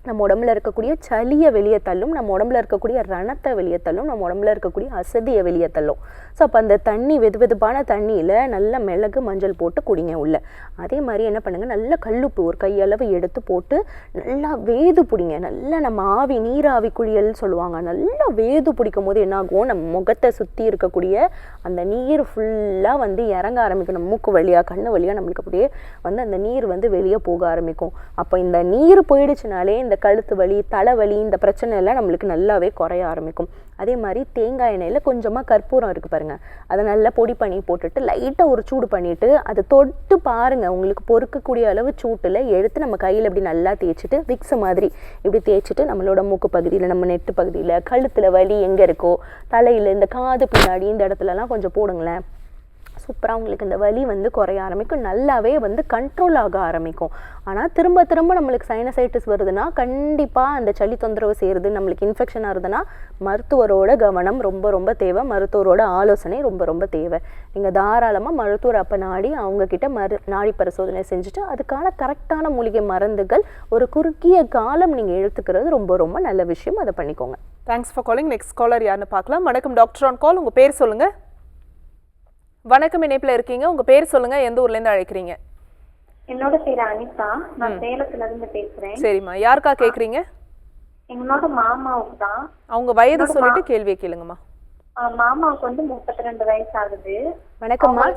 S2: நம்ம உடம்புல இருக்கக்கூடிய சளியை வெளியே தள்ளும், நம்ம உடம்புல இருக்கக்கூடிய ரணத்தை வெளியே தள்ளும், நம்ம உடம்புல இருக்கக்கூடிய அசதியை வெளியே தள்ளும். ஸோ அப்போ அந்த தண்ணி வெதுவெதுப்பான தண்ணியில் நல்ல மிளகு மஞ்சள் போட்டு குடிங்க உள்ள. அதே மாதிரி என்ன பண்ணுங்கள், நல்ல கல்லுப்பு ஒரு கையளவு எடுத்து போட்டு நல்லா வேது பிடிங்க. நல்லா நம்ம நீராவி குளியல் சொல்லுவாங்க, நல்லா வேது பிடிக்கும் போது என்னாகும், நம்ம முகத்தை சுற்றி இருக்கக்கூடிய அந்த நீர் ஃபுல்லாக வந்து இறங்க ஆரம்பிக்கும். நம்ம மூக்கு வழியாக கண்ணு வழியாக நம்மளுக்கு அப்படியே வந்து அந்த நீர் வந்து வெளியே போக ஆரம்பிக்கும். அப்போ இந்த நீர் போயிடுச்சுனாலே இந்த கழுத்து வலி, தலைவலி, இந்த பிரச்சனை எல்லாம் நம்மளுக்கு நல்லாவே குறைய ஆரம்பிக்கும். அதே மாதிரி தேங்காய் எண்ணெயில் கொஞ்சமாக கற்பூரம் இருக்குது பாருங்கள், அதை நல்லா பொடி பண்ணி போட்டுட்டு லைட்டாக ஒரு சூடு பண்ணிவிட்டு அதை தொட்டு பாருங்கள், உங்களுக்கு பொறுக்கக்கூடிய அளவு சூட்டில் எடுத்து நம்ம கையில் இப்படி நல்லா தேய்ச்சிட்டு விக்ஸ் மாதிரி இப்படி தேய்ச்சிட்டு நம்மளோட மூக்கு பகுதியில், நம்ம நெட்டு பகுதியில், கழுத்தில் வலி எங்கே இருக்கோ, தலையில், இந்த காது பின்னாடி இந்த இடத்துலலாம் கொஞ்சம் போடுங்களேன். சூப்பராக உங்களுக்கு இந்த வலி வந்து குறைய ஆரம்பிக்கும், நல்லாவே வந்து கண்ட்ரோல் ஆக ஆரம்பிக்கும். ஆனால் திரும்ப திரும்ப நம்மளுக்கு சைனசைட்டிஸ் வருதுன்னா கண்டிப்பாக அந்த சளி தொந்தரவு செய்கிறது, நம்மளுக்கு இன்ஃபெக்ஷன் ஆகுதுன்னா மருத்துவரோட கவனம் ரொம்ப ரொம்ப தேவை, மருத்துவரோட ஆலோசனை ரொம்ப ரொம்ப தேவை. நீங்கள் தாராளமாக மருத்துவர் அப்போ நாடி அவங்கக்கிட்ட நாடி பரிசோதனை செஞ்சுட்டு அதுக்கான கரெக்டான மூலிகை மருந்துகள் ஒரு குறுகிய காலம் நீங்கள் எடுத்துக்கிறது ரொம்ப ரொம்ப நல்ல விஷயம், அதை பண்ணிக்கோங்க.
S1: Thanks for calling. Next collar யாருன்னு பார்க்கலாம். வணக்கம் டாக்டர் ஆன் கால், உங்கள் பேர் சொல்லுங்கள். வணக்கம், இணைப்பில் இருக்கீங்க, உங்க பேர் சொல்லுங்க, எந்த ஊர்ல இருந்து அழைக்கிறீங்க?
S7: என்னோட பேர் அனிதா, நான் சேலத்துல இருந்து பேசுறேன்.
S1: சரிம்மா, யாருக்கா கேக்குறீங்க?
S7: என்னோட மாமாவுக்கு தான்.
S1: அவங்க வயது சொல்லிட்டு கேள்வியை கேளுங்கம்மா.
S7: மாமாவுக்கு வந்து 32 வயசு ஆகுது.
S2: வணக்கம்மா,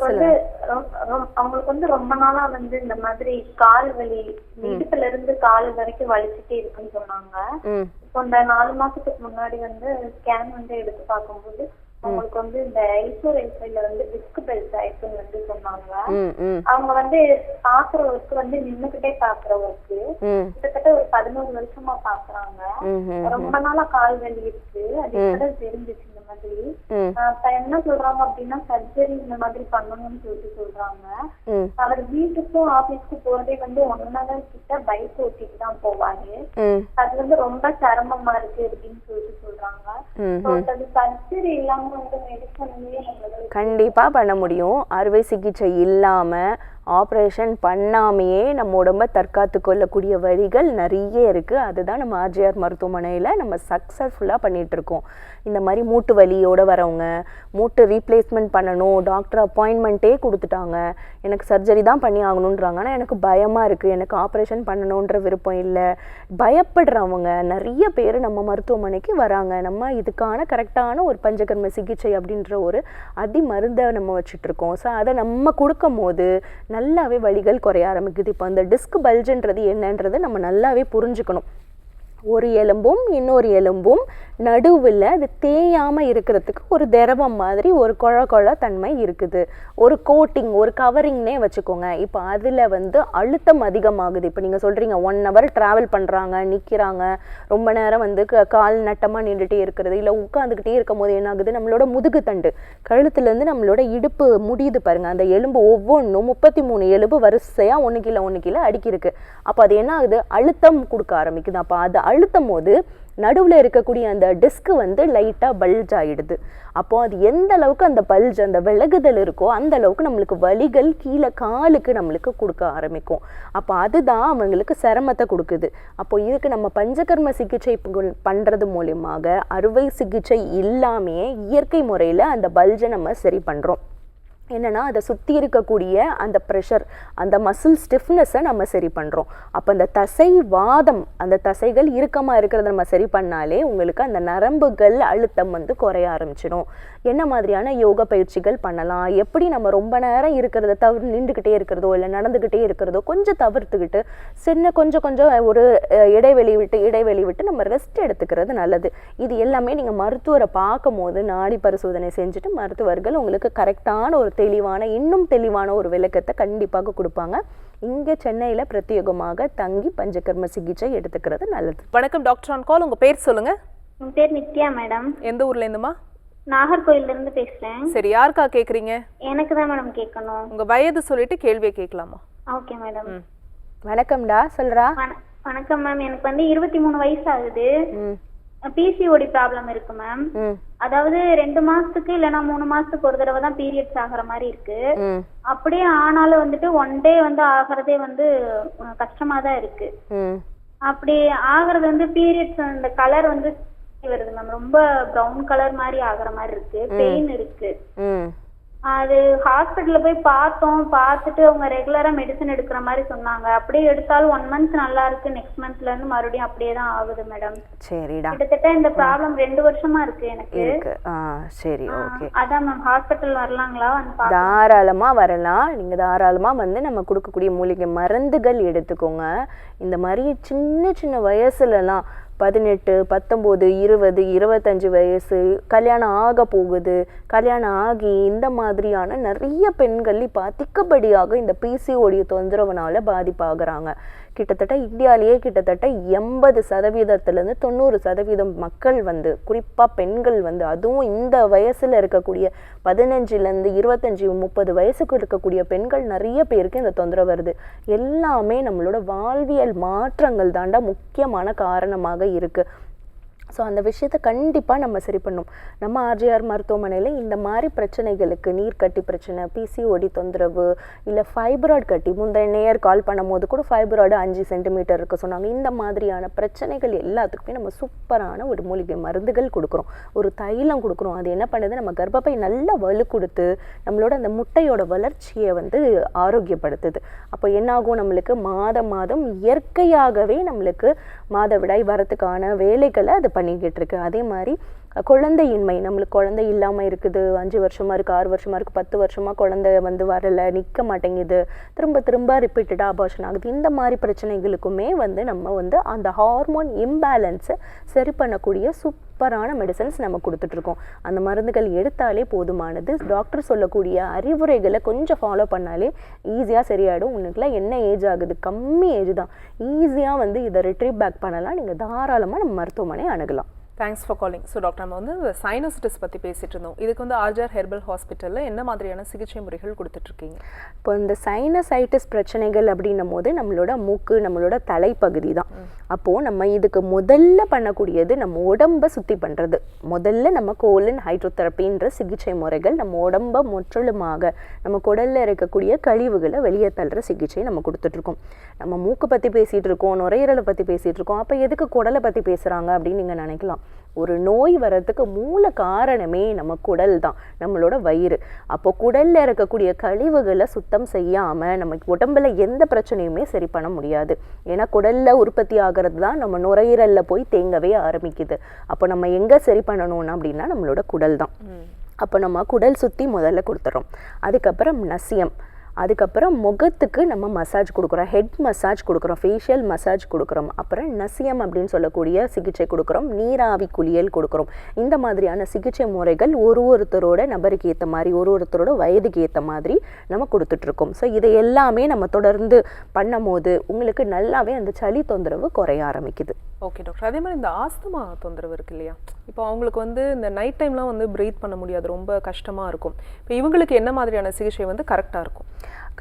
S7: அவங்களுக்கு வந்து ரொம்ப நாளா வந்து இந்த மாதிரி கால் வலி, இடுப்புல இருந்து கால் வரைக்கும் வலிச்சுட்டே இருக்குன்னு சொன்னாங்க. இப்போ இந்த 4 மாசத்துக்கு முன்னாடி வந்து ஸ்கேன் வந்து எடுத்து பார்க்கும்போது அவங்களுக்கு வந்து இந்த ஐசோரேஷன்ல வந்து டிஸ்க் பெல்ட் ஆயிடுச்சுன்னு வந்து சொன்னாங்க. அவங்க வந்து பாக்குற ஒர்க் வந்து நின்னுகிட்டே பாக்குற ஒர்க் கிட்டத்தட்ட ஒரு 11 வருஷமா பாக்குறாங்க. ரொம்ப நாளா கால் வலி இருக்கு, அது இப்பதான் தெரிஞ்சிச்சு இந்த மாதிரி. என்ன சொல்றாங்க அப்படின்னா சர்ஜரி இந்த மாதிரி பண்ணணும்னு சொல்றாங்க. அவர் வீட்டுக்கும் ஆபீஸ்க்கும் போறதே வந்து 1 hour கிட்ட பைக் ஓட்டிட்டு தான் போவாரு. அது வந்து ரொம்ப சிரமமா இருக்கு அப்படின்னு சொல்றாங்க. சர்ஜரி இல்லாம
S2: கண்டிப்பா பண்ண முடியும். அறுவை சிகிச்சை இல்லாம ஆப்ரேஷன் பண்ணாமையே நம்ம உடம்ப தற்காத்து கொள்ளக்கூடிய வழிகள் நிறைய இருக்குது. அதுதான் நம்ம ஆர்ஜிஆர் மருத்துவமனையில் நம்ம சக்ஸஸ்ஃபுல்லாக பண்ணிகிட்ருக்கோம். இந்த மாதிரி மூட்டு வலியோடு வரவங்க, மூட்டு ரீப்ளேஸ்மெண்ட் பண்ணணும், டாக்டர் அப்பாயின்மெண்ட்டே கொடுத்துட்டாங்க, எனக்கு சர்ஜரி தான் பண்ணி ஆகணுன்றாங்க, ஆனால் எனக்கு பயமாக இருக்குது, எனக்கு ஆப்ரேஷன் பண்ணணுன்ற விருப்பம் இல்லை, பயப்படுறவங்க நிறைய பேர் நம்ம மருத்துவமனைக்கு வராங்க. நம்ம இதுக்கான கரெக்டான ஒரு பஞ்சகர்ம சிகிச்சை அப்படின்ற ஒரு மருந்தை நம்ம வச்சுட்ருக்கோம். ஸோ அதை நம்ம கொடுக்கும் போது நல்லாவே வலிகள் குறைய ஆரம்பிக்குது. இப்போ அந்த டிஸ்க் பல்ஜுன்றது என்னன்றது நம்ம நல்லாவே புரிஞ்சுக்கணும். ஒரு எலும்பும் இன்னொரு எலும்பும் நடுவில் அது தேயாமல் இருக்கிறதுக்கு ஒரு திரவம் மாதிரி ஒரு குழ தன்மை இருக்குது. ஒரு கோட்டிங், ஒரு கவரிங்னே வச்சுக்கோங்க. இப்போ அதில் வந்து அழுத்தம் அதிகமாகுது. இப்போ நீங்கள் சொல்கிறீங்க 1 hour ட்ராவல் பண்ணுறாங்க, நிற்கிறாங்க, ரொம்ப நேரம் வந்து கால் நட்டமாக நின்றுட்டே இருக்கிறது, இல்லை உட்காந்துக்கிட்டே இருக்கும் போது என்ன ஆகுது, நம்மளோட முதுகு தண்டு கழுத்துலேருந்து நம்மளோட இடுப்பு முடியுது பாருங்கள், அந்த எலும்பு ஒவ்வொன்றும் 33 எலும்பு வரிசையாக ஒன்று கீழே அடுக்கியிருக்கு. அப்போ அது என்ன ஆகுது, அழுத்தம் கொடுக்க ஆரம்பிக்குது. அப்போ அது அழுத்தும் போது நடுவில் இருக்கக்கூடிய அந்த டிஸ்க்கு வந்து லைட்டாக பல்ஜ் ஆகிடுது. அப்போது அது எந்த அளவுக்கு அந்த பல்ஜ், அந்த விலகுதல் இருக்கோ அந்த அளவுக்கு நம்மளுக்கு வலிகள் கீழே காலுக்கு நம்மளுக்கு கொடுக்க ஆரம்பிக்கும். அப்போ அதுதான் அவங்களுக்கு சிரமத்தை கொடுக்குது. அப்போது இதுக்கு நம்ம பஞ்சகர்ம சிகிச்சை பண்ணுறது மூலியமாக அறுவை சிகிச்சை இல்லாமையே இயற்கை முறையில் அந்த பல்ஜை நம்ம சரி பண்ணுறோம். என்னென்னா அதை சுற்றி இருக்கக்கூடிய அந்த ப்ரெஷர், அந்த மசில் ஸ்டிஃப்னஸை நம்ம சரி பண்ணுறோம். அப்போ அந்த தசை வாதம், அந்த தசைகள் இறுக்கமாக இருக்கிறத நம்ம சரி பண்ணாலே உங்களுக்கு அந்த நரம்புகள் அழுத்தம் வந்து குறைய ஆரம்பிச்சிடும். என்ன மாதிரியான யோகா பயிற்சிகள் பண்ணலாம், எப்படி நம்ம ரொம்ப நேரம் இருக்கிறத நின்றுக்கிட்டே இருக்கிறதோ இல்லை நடந்துக்கிட்டே இருக்கிறதோ கொஞ்சம் தவிர்த்துக்கிட்டு கொஞ்சம் ஒரு இடைவெளி விட்டு நம்ம ரெஸ்ட் எடுத்துக்கிறது நல்லது. இது எல்லாமே நீங்கள் மருத்துவரை பார்க்கும் போது நாடி பரிசோதனை செஞ்சுட்டு மருத்துவர்கள் உங்களுக்கு கரெக்டான ஒரு இன்னும் தெளிவான ஒரு விளக்கத்தை கண்டிப்பாக கொடுப்பாங்க. இங்கே சென்னையில் பிரத்யேகமாக தங்கி பஞ்சகர்ம சிகிச்சை எடுத்துக்கிறது நல்லது.
S1: வணக்கம் டாக்டர் ஆன் கால், உங்க பேர் சொல்லுங்க.
S7: உங்க பேர் நித்யா மேடம்.
S1: எந்த ஊர்ல இருந்துமா?
S7: நாகர்கோயில்ல இருந்து பேசுறேன்.
S1: சரி, யாருக்கா கேக்குறீங்க?
S7: எனக்கு தான் மேடம் கேட்கணும்.
S1: உங்க வயது சொல்லிட்டு கேள்வியை கேட்கலாமா?
S7: Okay madam.
S2: வணக்கம்டா, சொல்றா.
S7: வணக்கம் மேம். எனக்கு வந்து 23 வயசு ஆகுது. பிசிஓடி ப்ராப்ளம் இருக்கு மேம். அதாவது 2 மாசத்துக்கு இல்லைன்னா 3 மாசத்துக்கு ஒரு தடவை தான் பீரியட்ஸ் ஆகிற மாதிரி இருக்கு. அப்படியே ஆனாலும் வந்துட்டு 1 டே வந்து ஆகிறதே வந்து கஷ்டமா தான் இருக்கு. அப்படி ஆகிறது வந்து பீரியட்ஸ் அந்த கலர் வந்து வருது மேம், ரொம்ப ப்ரௌன் கலர் மாதிரி ஆகிற மாதிரி இருக்கு, பெயின் இருக்கு. அது ஹாஸ்பிட்டல்ல போய் பார்த்துட்டு அவங்க ரெகுலரா மெடிசன் எடுக்கிற மாதிரி சொன்னாங்க. அப்படியே எடுத்தாலும் 1 month நல்லா இருக்கு, நெக்ஸ்ட் மந்த்ல இருந்து மறுபடியும் அப்படியே தான் ஆகுது மேடம்.
S2: சரிடா,
S7: கிட்டத்தட்ட இந்த ப்ராப்ளம் 2 வருஷமா இருக்கு எனக்கு.
S2: சரி, ஓகே.
S7: அதான் மேம், ஹாஸ்பிட்டல் வரலாங்களா?
S2: தாராளமா வரலாம். நீங்க தாராளமா வந்து நம்ம கொடுக்கக்கூடிய மூலிகை மருந்துகள் எடுத்துக்கோங்க. இந்த மாதிரி சின்ன வயசுலலாம் 18, 19, 20, 25 வயசு கல்யாணம் ஆக போகுது, கல்யாணம் ஆகி இந்த மாதிரியான நிறைய பெண்கள் இப்போ அதிகப்படியாக இந்த பிசிஓடி தொந்தரவுனால பாதிப்பாகிறாங்க. கிட்டத்தட்ட இந்தியாவிலேயே கிட்டத்தட்ட 80% 90% மக்கள் வந்து, குறிப்பாக பெண்கள் வந்து, அதுவும் இந்த வயசில் இருக்கக்கூடிய 15 25 30 வயசுக்கு இருக்கக்கூடிய பெண்கள் நிறைய பேருக்கு இந்த தொந்தரவு வருது. எல்லாமே நம்மளோட வாழ்வியல் மாற்றங்கள் தாண்டா முக்கியமான காரணமாக இருக்கு. ஸோ அந்த விஷயத்தை கண்டிப்பாக நம்ம சரி பண்ணணும். நம்ம ஆர்ஜிஆர் மருத்துவமனையில் இந்த மாதிரி பிரச்சனைகளுக்கு, நீர்க்கட்டி பிரச்சனை, பிசிஓடி தொந்தரவு, இல்லை ஃபைப்ராய்டு கட்டி, முந்தைய கால் பண்ணும்போது கூட ஃபைப்ராய்டு 5 சென்டிமீட்டர் இருக்க சொன்னாங்க. இந்த மாதிரியான பிரச்சனைகள் எல்லாத்துக்குமே நம்ம சூப்பரான ஒரு மூலிகை மருந்துகள் கொடுக்குறோம், ஒரு தைலம் கொடுக்குறோம். அது என்ன பண்ணுது, நம்ம கர்ப்பப்பை நல்லா வலு கொடுத்து நம்மளோட அந்த முட்டையோட வளர்ச்சியை வந்து ஆரோக்கியப்படுத்துது. அப்போ என்னாகும், நம்மளுக்கு மாதம் இயற்கையாகவே நம்மளுக்கு மாதவிடாய் வரத்துக்கான வேலைகளை அது பண்ணிக்கிட்டு இருக்கு. அதே மாதிரி குழந்தையின்மை, நம்மளுக்கு குழந்தை இல்லாமல் இருக்குது, 5 வருஷமா இருக்குது, 6 வருஷமா இருக்குது, 10 வருஷமா குழந்தை வந்து வரலை, நிற்க மாட்டேங்குது, திரும்ப ரிப்பீட்டடாக அபார்ஷன் ஆகுது. இந்த மாதிரி பிரச்சனைகளுக்குமே வந்து நம்ம வந்து அந்த ஹார்மோன் இம்பேலன்ஸை சரி பண்ணக்கூடிய சூப்பரான மெடிசன்ஸ் நம்ம கொடுத்துட்ருக்கோம். அந்த மருந்துகள் எடுத்தாலே போதுமானது. டாக்டர் சொல்லக்கூடிய அறிவுரைகளை கொஞ்சம் ஃபாலோ பண்ணாலே ஈஸியாக சரியாயிடும். உனக்குலாம் என்ன ஏஜ் ஆகுது, கம்மி ஏஜ் தான், ஈஸியாக வந்து இதை ரிட்ரீவ் பேக் பண்ணலாம். நீங்கள் தாராளமாக நம்ம மருத்துவமனை அணுகலாம்.
S1: Thanks for calling. So doctor, நம்ம வந்து சைனோசிட்டிஸ் பற்றி பேசிகிட்டு இருந்தோம். இதுக்கு வந்து ஆர்ஜிஆர் ஹெர்பல் ஹாஸ்பிட்டலில் என்ன மாதிரியான சிகிச்சை முறைகள் கொடுத்துட்ருக்கீங்க?
S2: இப்போ இந்த சைனசைட்டிஸ் பிரச்சனைகள் அப்படின்னும் போது நம்மளோட மூக்கு, நம்மளோட தலைப்பகுதி தான். அப்போது நம்ம இதுக்கு முதல்ல பண்ணக்கூடியது நம்ம உடம்பை சுத்தி பண்ணுறது. முதல்ல நம்ம கோலின் ஹைட்ரோதெரப்பின்ற சிகிச்சை முறைகள் நம்ம உடம்பை முற்றிலுமாக நம்ம குடலில் இருக்கக்கூடிய கழிவுகளை வெளியே தள்ளுற சிகிச்சை நம்ம கொடுத்துட்ருக்கோம். நம்ம மூக்கு பற்றி பேசிகிட்டு இருக்கோம், நுரையீரலை பற்றி பேசிகிட்டு இருக்கோம், அப்போ எதுக்கு குடலை பற்றி பேசுகிறாங்க அப்படின்னு நீங்கள் நினைக்கலாம். ஒரு நோய் வர்றதுக்கு மூல காரணமே நம்ம குடல் தான், நம்மளோட வயிறு. அப்போ குடல்ல இருக்கக்கூடிய கழிவுகளை சுத்தம் செய்யாம நமக்கு உடம்புல எந்த பிரச்சனையுமே சரி பண்ண முடியாது. ஏன்னா குடல்ல உற்பத்தி ஆகிறது தான் நம்ம நுரையீரல்ல போய் தேங்கவே ஆரம்பிக்குது. அப்போ நம்ம எங்க சரி பண்ணணும்னா அப்படின்னா நம்மளோட குடல் தான். அப்போ நம்ம குடல் சுத்தி முதல்ல கொடுத்துறோம். அதுக்கப்புறம் நசியம், அதுக்கப்புறம் முகத்துக்கு நம்ம மசாஜ் கொடுக்குறோம், ஹெட் மசாஜ் கொடுக்குறோம், ஃபேஷியல் மசாஜ் கொடுக்குறோம், அப்புறம் நசியம் அப்படின்னு சொல்லக்கூடிய சிகிச்சை கொடுக்குறோம், நீராவி குளியல் கொடுக்குறோம். இந்த மாதிரியான சிகிச்சை முறைகள் ஒருத்தரோட நபருக்கு ஏற்ற மாதிரி, ஒருத்தரோட வயதுக்கு ஏற்ற மாதிரி நம்ம கொடுத்துட்ருக்கோம். ஸோ இதை எல்லாமே நம்ம தொடர்ந்து பண்ணும் போது உங்களுக்கு நல்லாவே அந்த சளி தொந்தரவு குறைய ஆரம்பிக்குது.
S1: ஓகே டாக்டர், அதே மாதிரி இந்த ஆஸ்துமா தொந்தரவு இருக்கு இல்லையா, இப்போ அவங்களுக்கு வந்து இந்த நைட் டைம்லாம் வந்து பிரீத் பண்ண முடியாது, ரொம்ப கஷ்டமாக இருக்கும். இப்போ இவங்களுக்கு என்ன மாதிரியான சிகிச்சை வந்து கரெக்டாக இருக்கும்?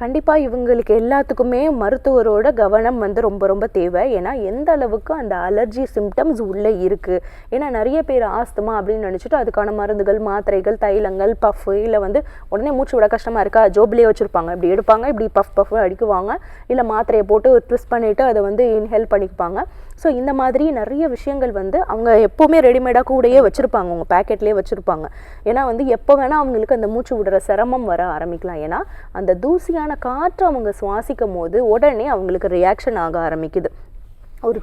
S2: கண்டிப்பாக இவங்களுக்கு எல்லாத்துக்குமே மருத்துவரோட கவனம் வந்து ரொம்ப ரொம்ப தேவை. ஏன்னா எந்த அளவுக்கு அந்த அலர்ஜி சிம்டம்ஸ் உள்ளே இருக்குது. ஏன்னா நிறைய பேர் ஆஸ்துமா அப்படின்னு நினச்சிட்டு அதுக்கான மருந்துகள், மாத்திரைகள், தைலங்கள், பஃப், இல்லை வந்து உடனே மூச்சு விட கஷ்டமாக இருக்கா ஜோப்லேயே வச்சுருப்பாங்க, இப்படி எடுப்பாங்க, இப்படி பஃப் அடிக்குவாங்க, இல்லை மாத்திரையை போட்டு ட்விஸ்ட் பண்ணிவிட்டு அதை வந்து இன்ஹேல் பண்ணிப்பாங்க. ஸோ இந்த மாதிரி நிறைய விஷயங்கள் வந்து அவங்க எப்போவுமே ரெடிமேடாக கூடயே வச்சுருப்பாங்க, அவங்க பேக்கெட்லேயே வச்சுருப்பாங்க. ஏன்னா வந்து எப்போ வேணால் அவங்களுக்கு அந்த மூச்சு விடுற சிரமம் வர ஆரம்பிக்கலாம். ஏன்னா அந்த தூசியான காற்று அவங்க சுவாசிக்கும் போது உடனே அவங்களுக்கு ரியாக்ஷன் ஆக ஆரம்பிக்குது. ஒரு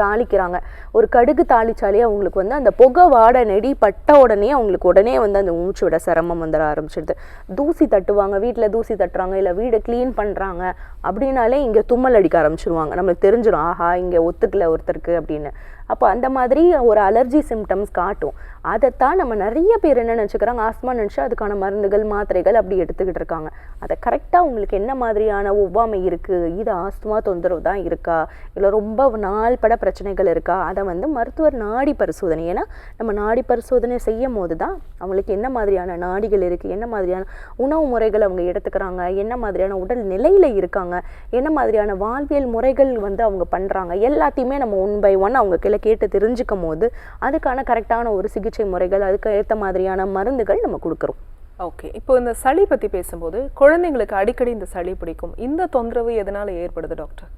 S2: தாளிக்கிறாங்க, ஒரு கடுகு தாளிச்சாலே அவங்களுக்கு வந்து அந்த புகை வாடை நெடி பட்ட உடனே அவங்களுக்கு உடனே வந்து அந்த மூச்சு விட சிரமம் வந்துட ஆரம்பிச்சிடுது. தூசி தட்டுவாங்க, வீட்டில் தூசி தட்டுறாங்க, இல்லை வீடை க்ளீன் பண்ணுறாங்க அப்படின்னாலே இங்கே தும்மல் அடிக்க ஆரம்பிச்சிருவாங்க. நம்மளுக்கு தெரிஞ்சிடும், ஆஹா இங்கே ஒத்துக்கல ஒருத்தருக்கு அப்படின்னு. அப்போ அந்த மாதிரி ஒரு அலர்ஜி சிம்டம்ஸ் காட்டும். அதைத்தான் நம்ம நிறைய பேர் என்ன நினச்சிக்கிறாங்க, ஆஸ்மா நினச்சி அதுக்கான மருந்துகள், மாத்திரைகள் அப்படி எடுத்துக்கிட்டு இருக்காங்க. அதை கரெக்டாக உங்களுக்கு என்ன மாதிரியான ஒவ்வாமை இருக்குது, இது ஆஸ்துமா தொந்தரவு தான் இருக்கா, இல்லை ரொம்ப நாள்பட பிரச்சனைகள் இருக்கா, அதை வந்து மருத்துவர் நாடி பரிசோதனை, ஏன்னா நம்ம நாடி பரிசோதனை செய்யும் போது தான் அவங்களுக்கு என்ன மாதிரியான நாடிகள் இருக்குது, என்ன மாதிரியான உணவு முறைகள் அவங்க எடுத்துக்கிறாங்க, என்ன மாதிரியான உடல் நிலையில் இருக்காங்க, என்ன மாதிரியான வாழ்வியல் முறைகள் வந்து அவங்க பண்ணுறாங்க, எல்லாத்தையுமே நம்ம 1 by 1 அவங்க கேட்டு தெரிஞ்சுக்கும் போது அதுக்கான கரெக்டான ஒரு சிகிச்சை முறைகள், அதுக்கு ஏற்ற மாதிரியான மருந்துகள் நம்ம கொடுக்குறோம்.
S1: ஓகே, இப்போ இந்த சளி பற்றி பேசும்போது குழந்தைங்களுக்கு அடிக்கடி இந்த சளி பிடிக்கும், இந்த தொந்தரவு எதனால் ஏற்படுது டாக்டர்?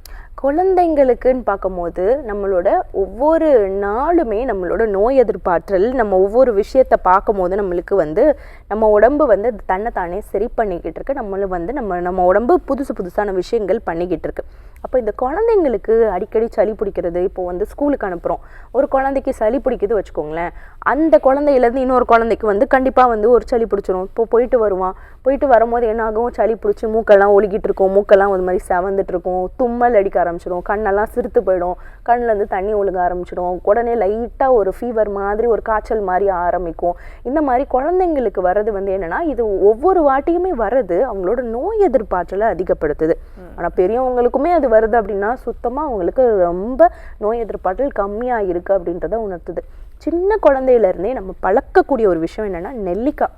S2: குழந்தைங்களுக்குன்னு பார்க்கும்போது நம்மளோட ஒவ்வொரு நாளுமே நம்மளோட நோய் எதிர்ப்பாற்றல், நம்ம ஒவ்வொரு விஷயத்தை பார்க்கும் போது நம்மளுக்கு வந்து நம்ம உடம்பு வந்து தன்னைத்தானே சரி பண்ணிக்கிட்டு இருக்கு. நம்மளும் வந்து நம்ம உடம்பு புதுசான விஷயங்கள் பண்ணிக்கிட்டு இருக்கு. அப்போ இந்த குழந்தைங்களுக்கு அடிக்கடி சளி பிடிக்கிறது, இப்போ வந்து ஸ்கூலுக்கு அனுப்புகிறோம், ஒரு குழந்தைக்கு சளி பிடிக்குது வச்சுக்கோங்களேன், அந்த குழந்தையிலேருந்து இன்னொரு குழந்தைக்கு வந்து கண்டிப்பாக வந்து ஒரு சளி பிடிச்சிரும். இப்போ போயிட்டு வரும்போது என்ன ஆகும், சளி பிடிச்சி மூக்கெல்லாம் ஒழுகிட்டு இருக்கும், மூக்கெல்லாம் ஒரு மாதிரி செவந்துட்டு இருக்கும், தும்மல் அடிக்க ஆரம்பிச்சிடும், கண்ணெல்லாம் சிறுத்து போயிடும், கண்ணிலேருந்து தண்ணி ஒழுக ஆரம்பிச்சிடும், உடனே லைட்டாக ஒரு ஃபீவர் மாதிரி, ஒரு காய்ச்சல் மாதிரி ஆரம்பிக்கும். இந்த மாதிரி குழந்தைங்களுக்கு வர்றது வந்து என்னன்னா, இது ஒவ்வொரு வாட்டியுமே வர்றது அவங்களோட நோய் எதிர்ப்பாற்றலை அதிகப்படுத்துது. ஆனால் பெரியவங்களுக்குமே அது வருது அப்படின்னா சுத்தமாக அவங்களுக்கு ரொம்ப நோய் எதிர்ப்பாற்றல் கம்மியாக இருக்குது அப்படின்றத உணர்த்துது. சின்ன குழந்தையிலேருந்தே நம்ம பழக்கக்கூடிய ஒரு விஷயம் என்னென்னா, நெல்லிக்காய்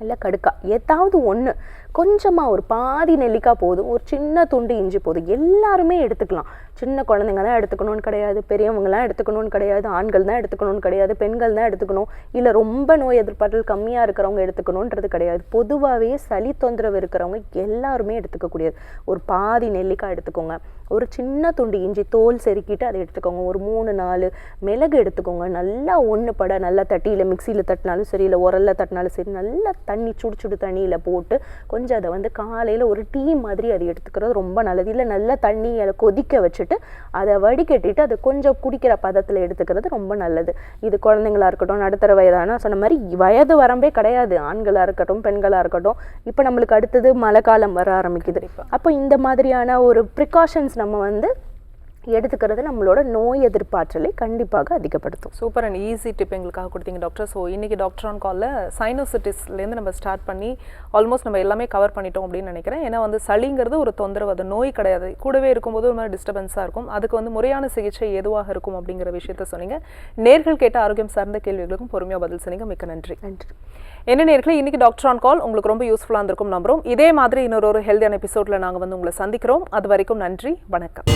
S2: இல்லை கடுக்காய் ஏதாவது ஒன்று, கொஞ்சமாக ஒரு பாதி நெல்லிக்காய் போதும், ஒரு சின்ன துண்டு இஞ்சி போதும், எல்லாருமே எடுத்துக்கலாம். சின்ன குழந்தைங்க தான் எடுத்துக்கணும்னு கிடையாது, பெரியவங்களாம் எடுத்துக்கணும்னு கிடையாது, ஆண்கள் தான் எடுத்துக்கணும்னு கிடையாது, பெண்கள் தான் எடுத்துக்கணும், இல்லை ரொம்ப நோய் எதிர்ப்பாற்றல் கம்மியாக இருக்கிறவங்க எடுத்துக்கணுன்றது கிடையாது. பொதுவாகவே சளி தொந்தரவு இருக்கிறவங்க எல்லாருமே எடுத்துக்கக்கூடியது. ஒரு பாதி நெல்லிக்காய் எடுத்துக்கோங்க, ஒரு சின்ன துண்டு இஞ்சி தோல் செருக்கிட்டு அதை எடுத்துக்கோங்க, ஒரு 3-4 மிளகு எடுத்துக்கோங்க, நல்லா ஒன்று பட நல்லா தட்டி, இல்லை மிக்சியில் தட்டினாலும் சரி, இல்லை உரலில் தட்டினாலும் சரி, நல்லா தண்ணி சுடு தண்ணியில் போட்டு கொஞ்சம் அதை வந்து காலையில் ஒரு டீ மாதிரி அதை எடுத்துக்கிறது ரொம்ப நல்லது. இல்லை நல்லா தண்ணியை கொதிக்க வச்சுட்டு அதை வடிகட்டிட்டு அதை கொஞ்சம் குடிக்கிற பதத்தில் எடுத்துக்கிறது ரொம்ப நல்லது. இது குழந்தைங்களா இருக்கட்டும், நடுத்தர வயதான, சொன்ன மாதிரி வயது வரம்பே கிடையாது, ஆண்களாக இருக்கட்டும், பெண்களாக இருக்கட்டும். இப்போ நம்மளுக்கு அடுத்தது மழை காலம் வர ஆரம்பிக்குது. அப்போ இந்த மாதிரியான ஒரு ப்ரிகாஷன்ஸ் நம்ம வந்து எடுத்துக்கிறது நம்மளோட நோய் எதிர்ப்பாற்றலை கண்டிப்பாக அதிகப்படுத்தும்.
S1: சூப்பர் அண்ட் ஈஸி டிப் எங்களுக்காக கொடுத்தீங்க டாக்டர். ஸோ இன்னைக்கு டாக்டர் ஆன் காலில் சைனோசிட்டிஸ்லேருந்து நம்ம ஸ்டார்ட் பண்ணி ஆல்மோஸ்ட் நம்ம எல்லாமே கவர் பண்ணிட்டோம் அப்படின்னு நினைக்கிறேன். ஏன்னா வந்து சளிங்கிறது ஒரு தொந்தரவு, அது நோய் கிடையாது, கூடவே இருக்கும்போது ஒரு மாதிரி டிஸ்டர்பன்ஸாக இருக்கும். அதுக்கு வந்து முறையான சிகிச்சை எதுவாக இருக்கும் அப்படிங்கிற விஷயத்த சொன்னீங்க. நேர்கள் கேட்ட ஆரோக்கியம் சார்ந்த கேள்விகளுக்கும் பொறுமையாக பதில் சொன்னீங்க. மிக்க நன்றி. என்ன நேர்களே, இன்னைக்கு டாக்டர் ஆன் கால் உங்களுக்கு ரொம்ப யூஸ்ஃபுல்லாக இருந்திருக்கும் நம்புறோம். இதே மாதிரி இன்னொரு ஹெல்தியான எபிசோடில் நாங்கள் வந்து உங்களை சந்திக்கிறோம். அது வரைக்கும் நன்றி, வணக்கம்.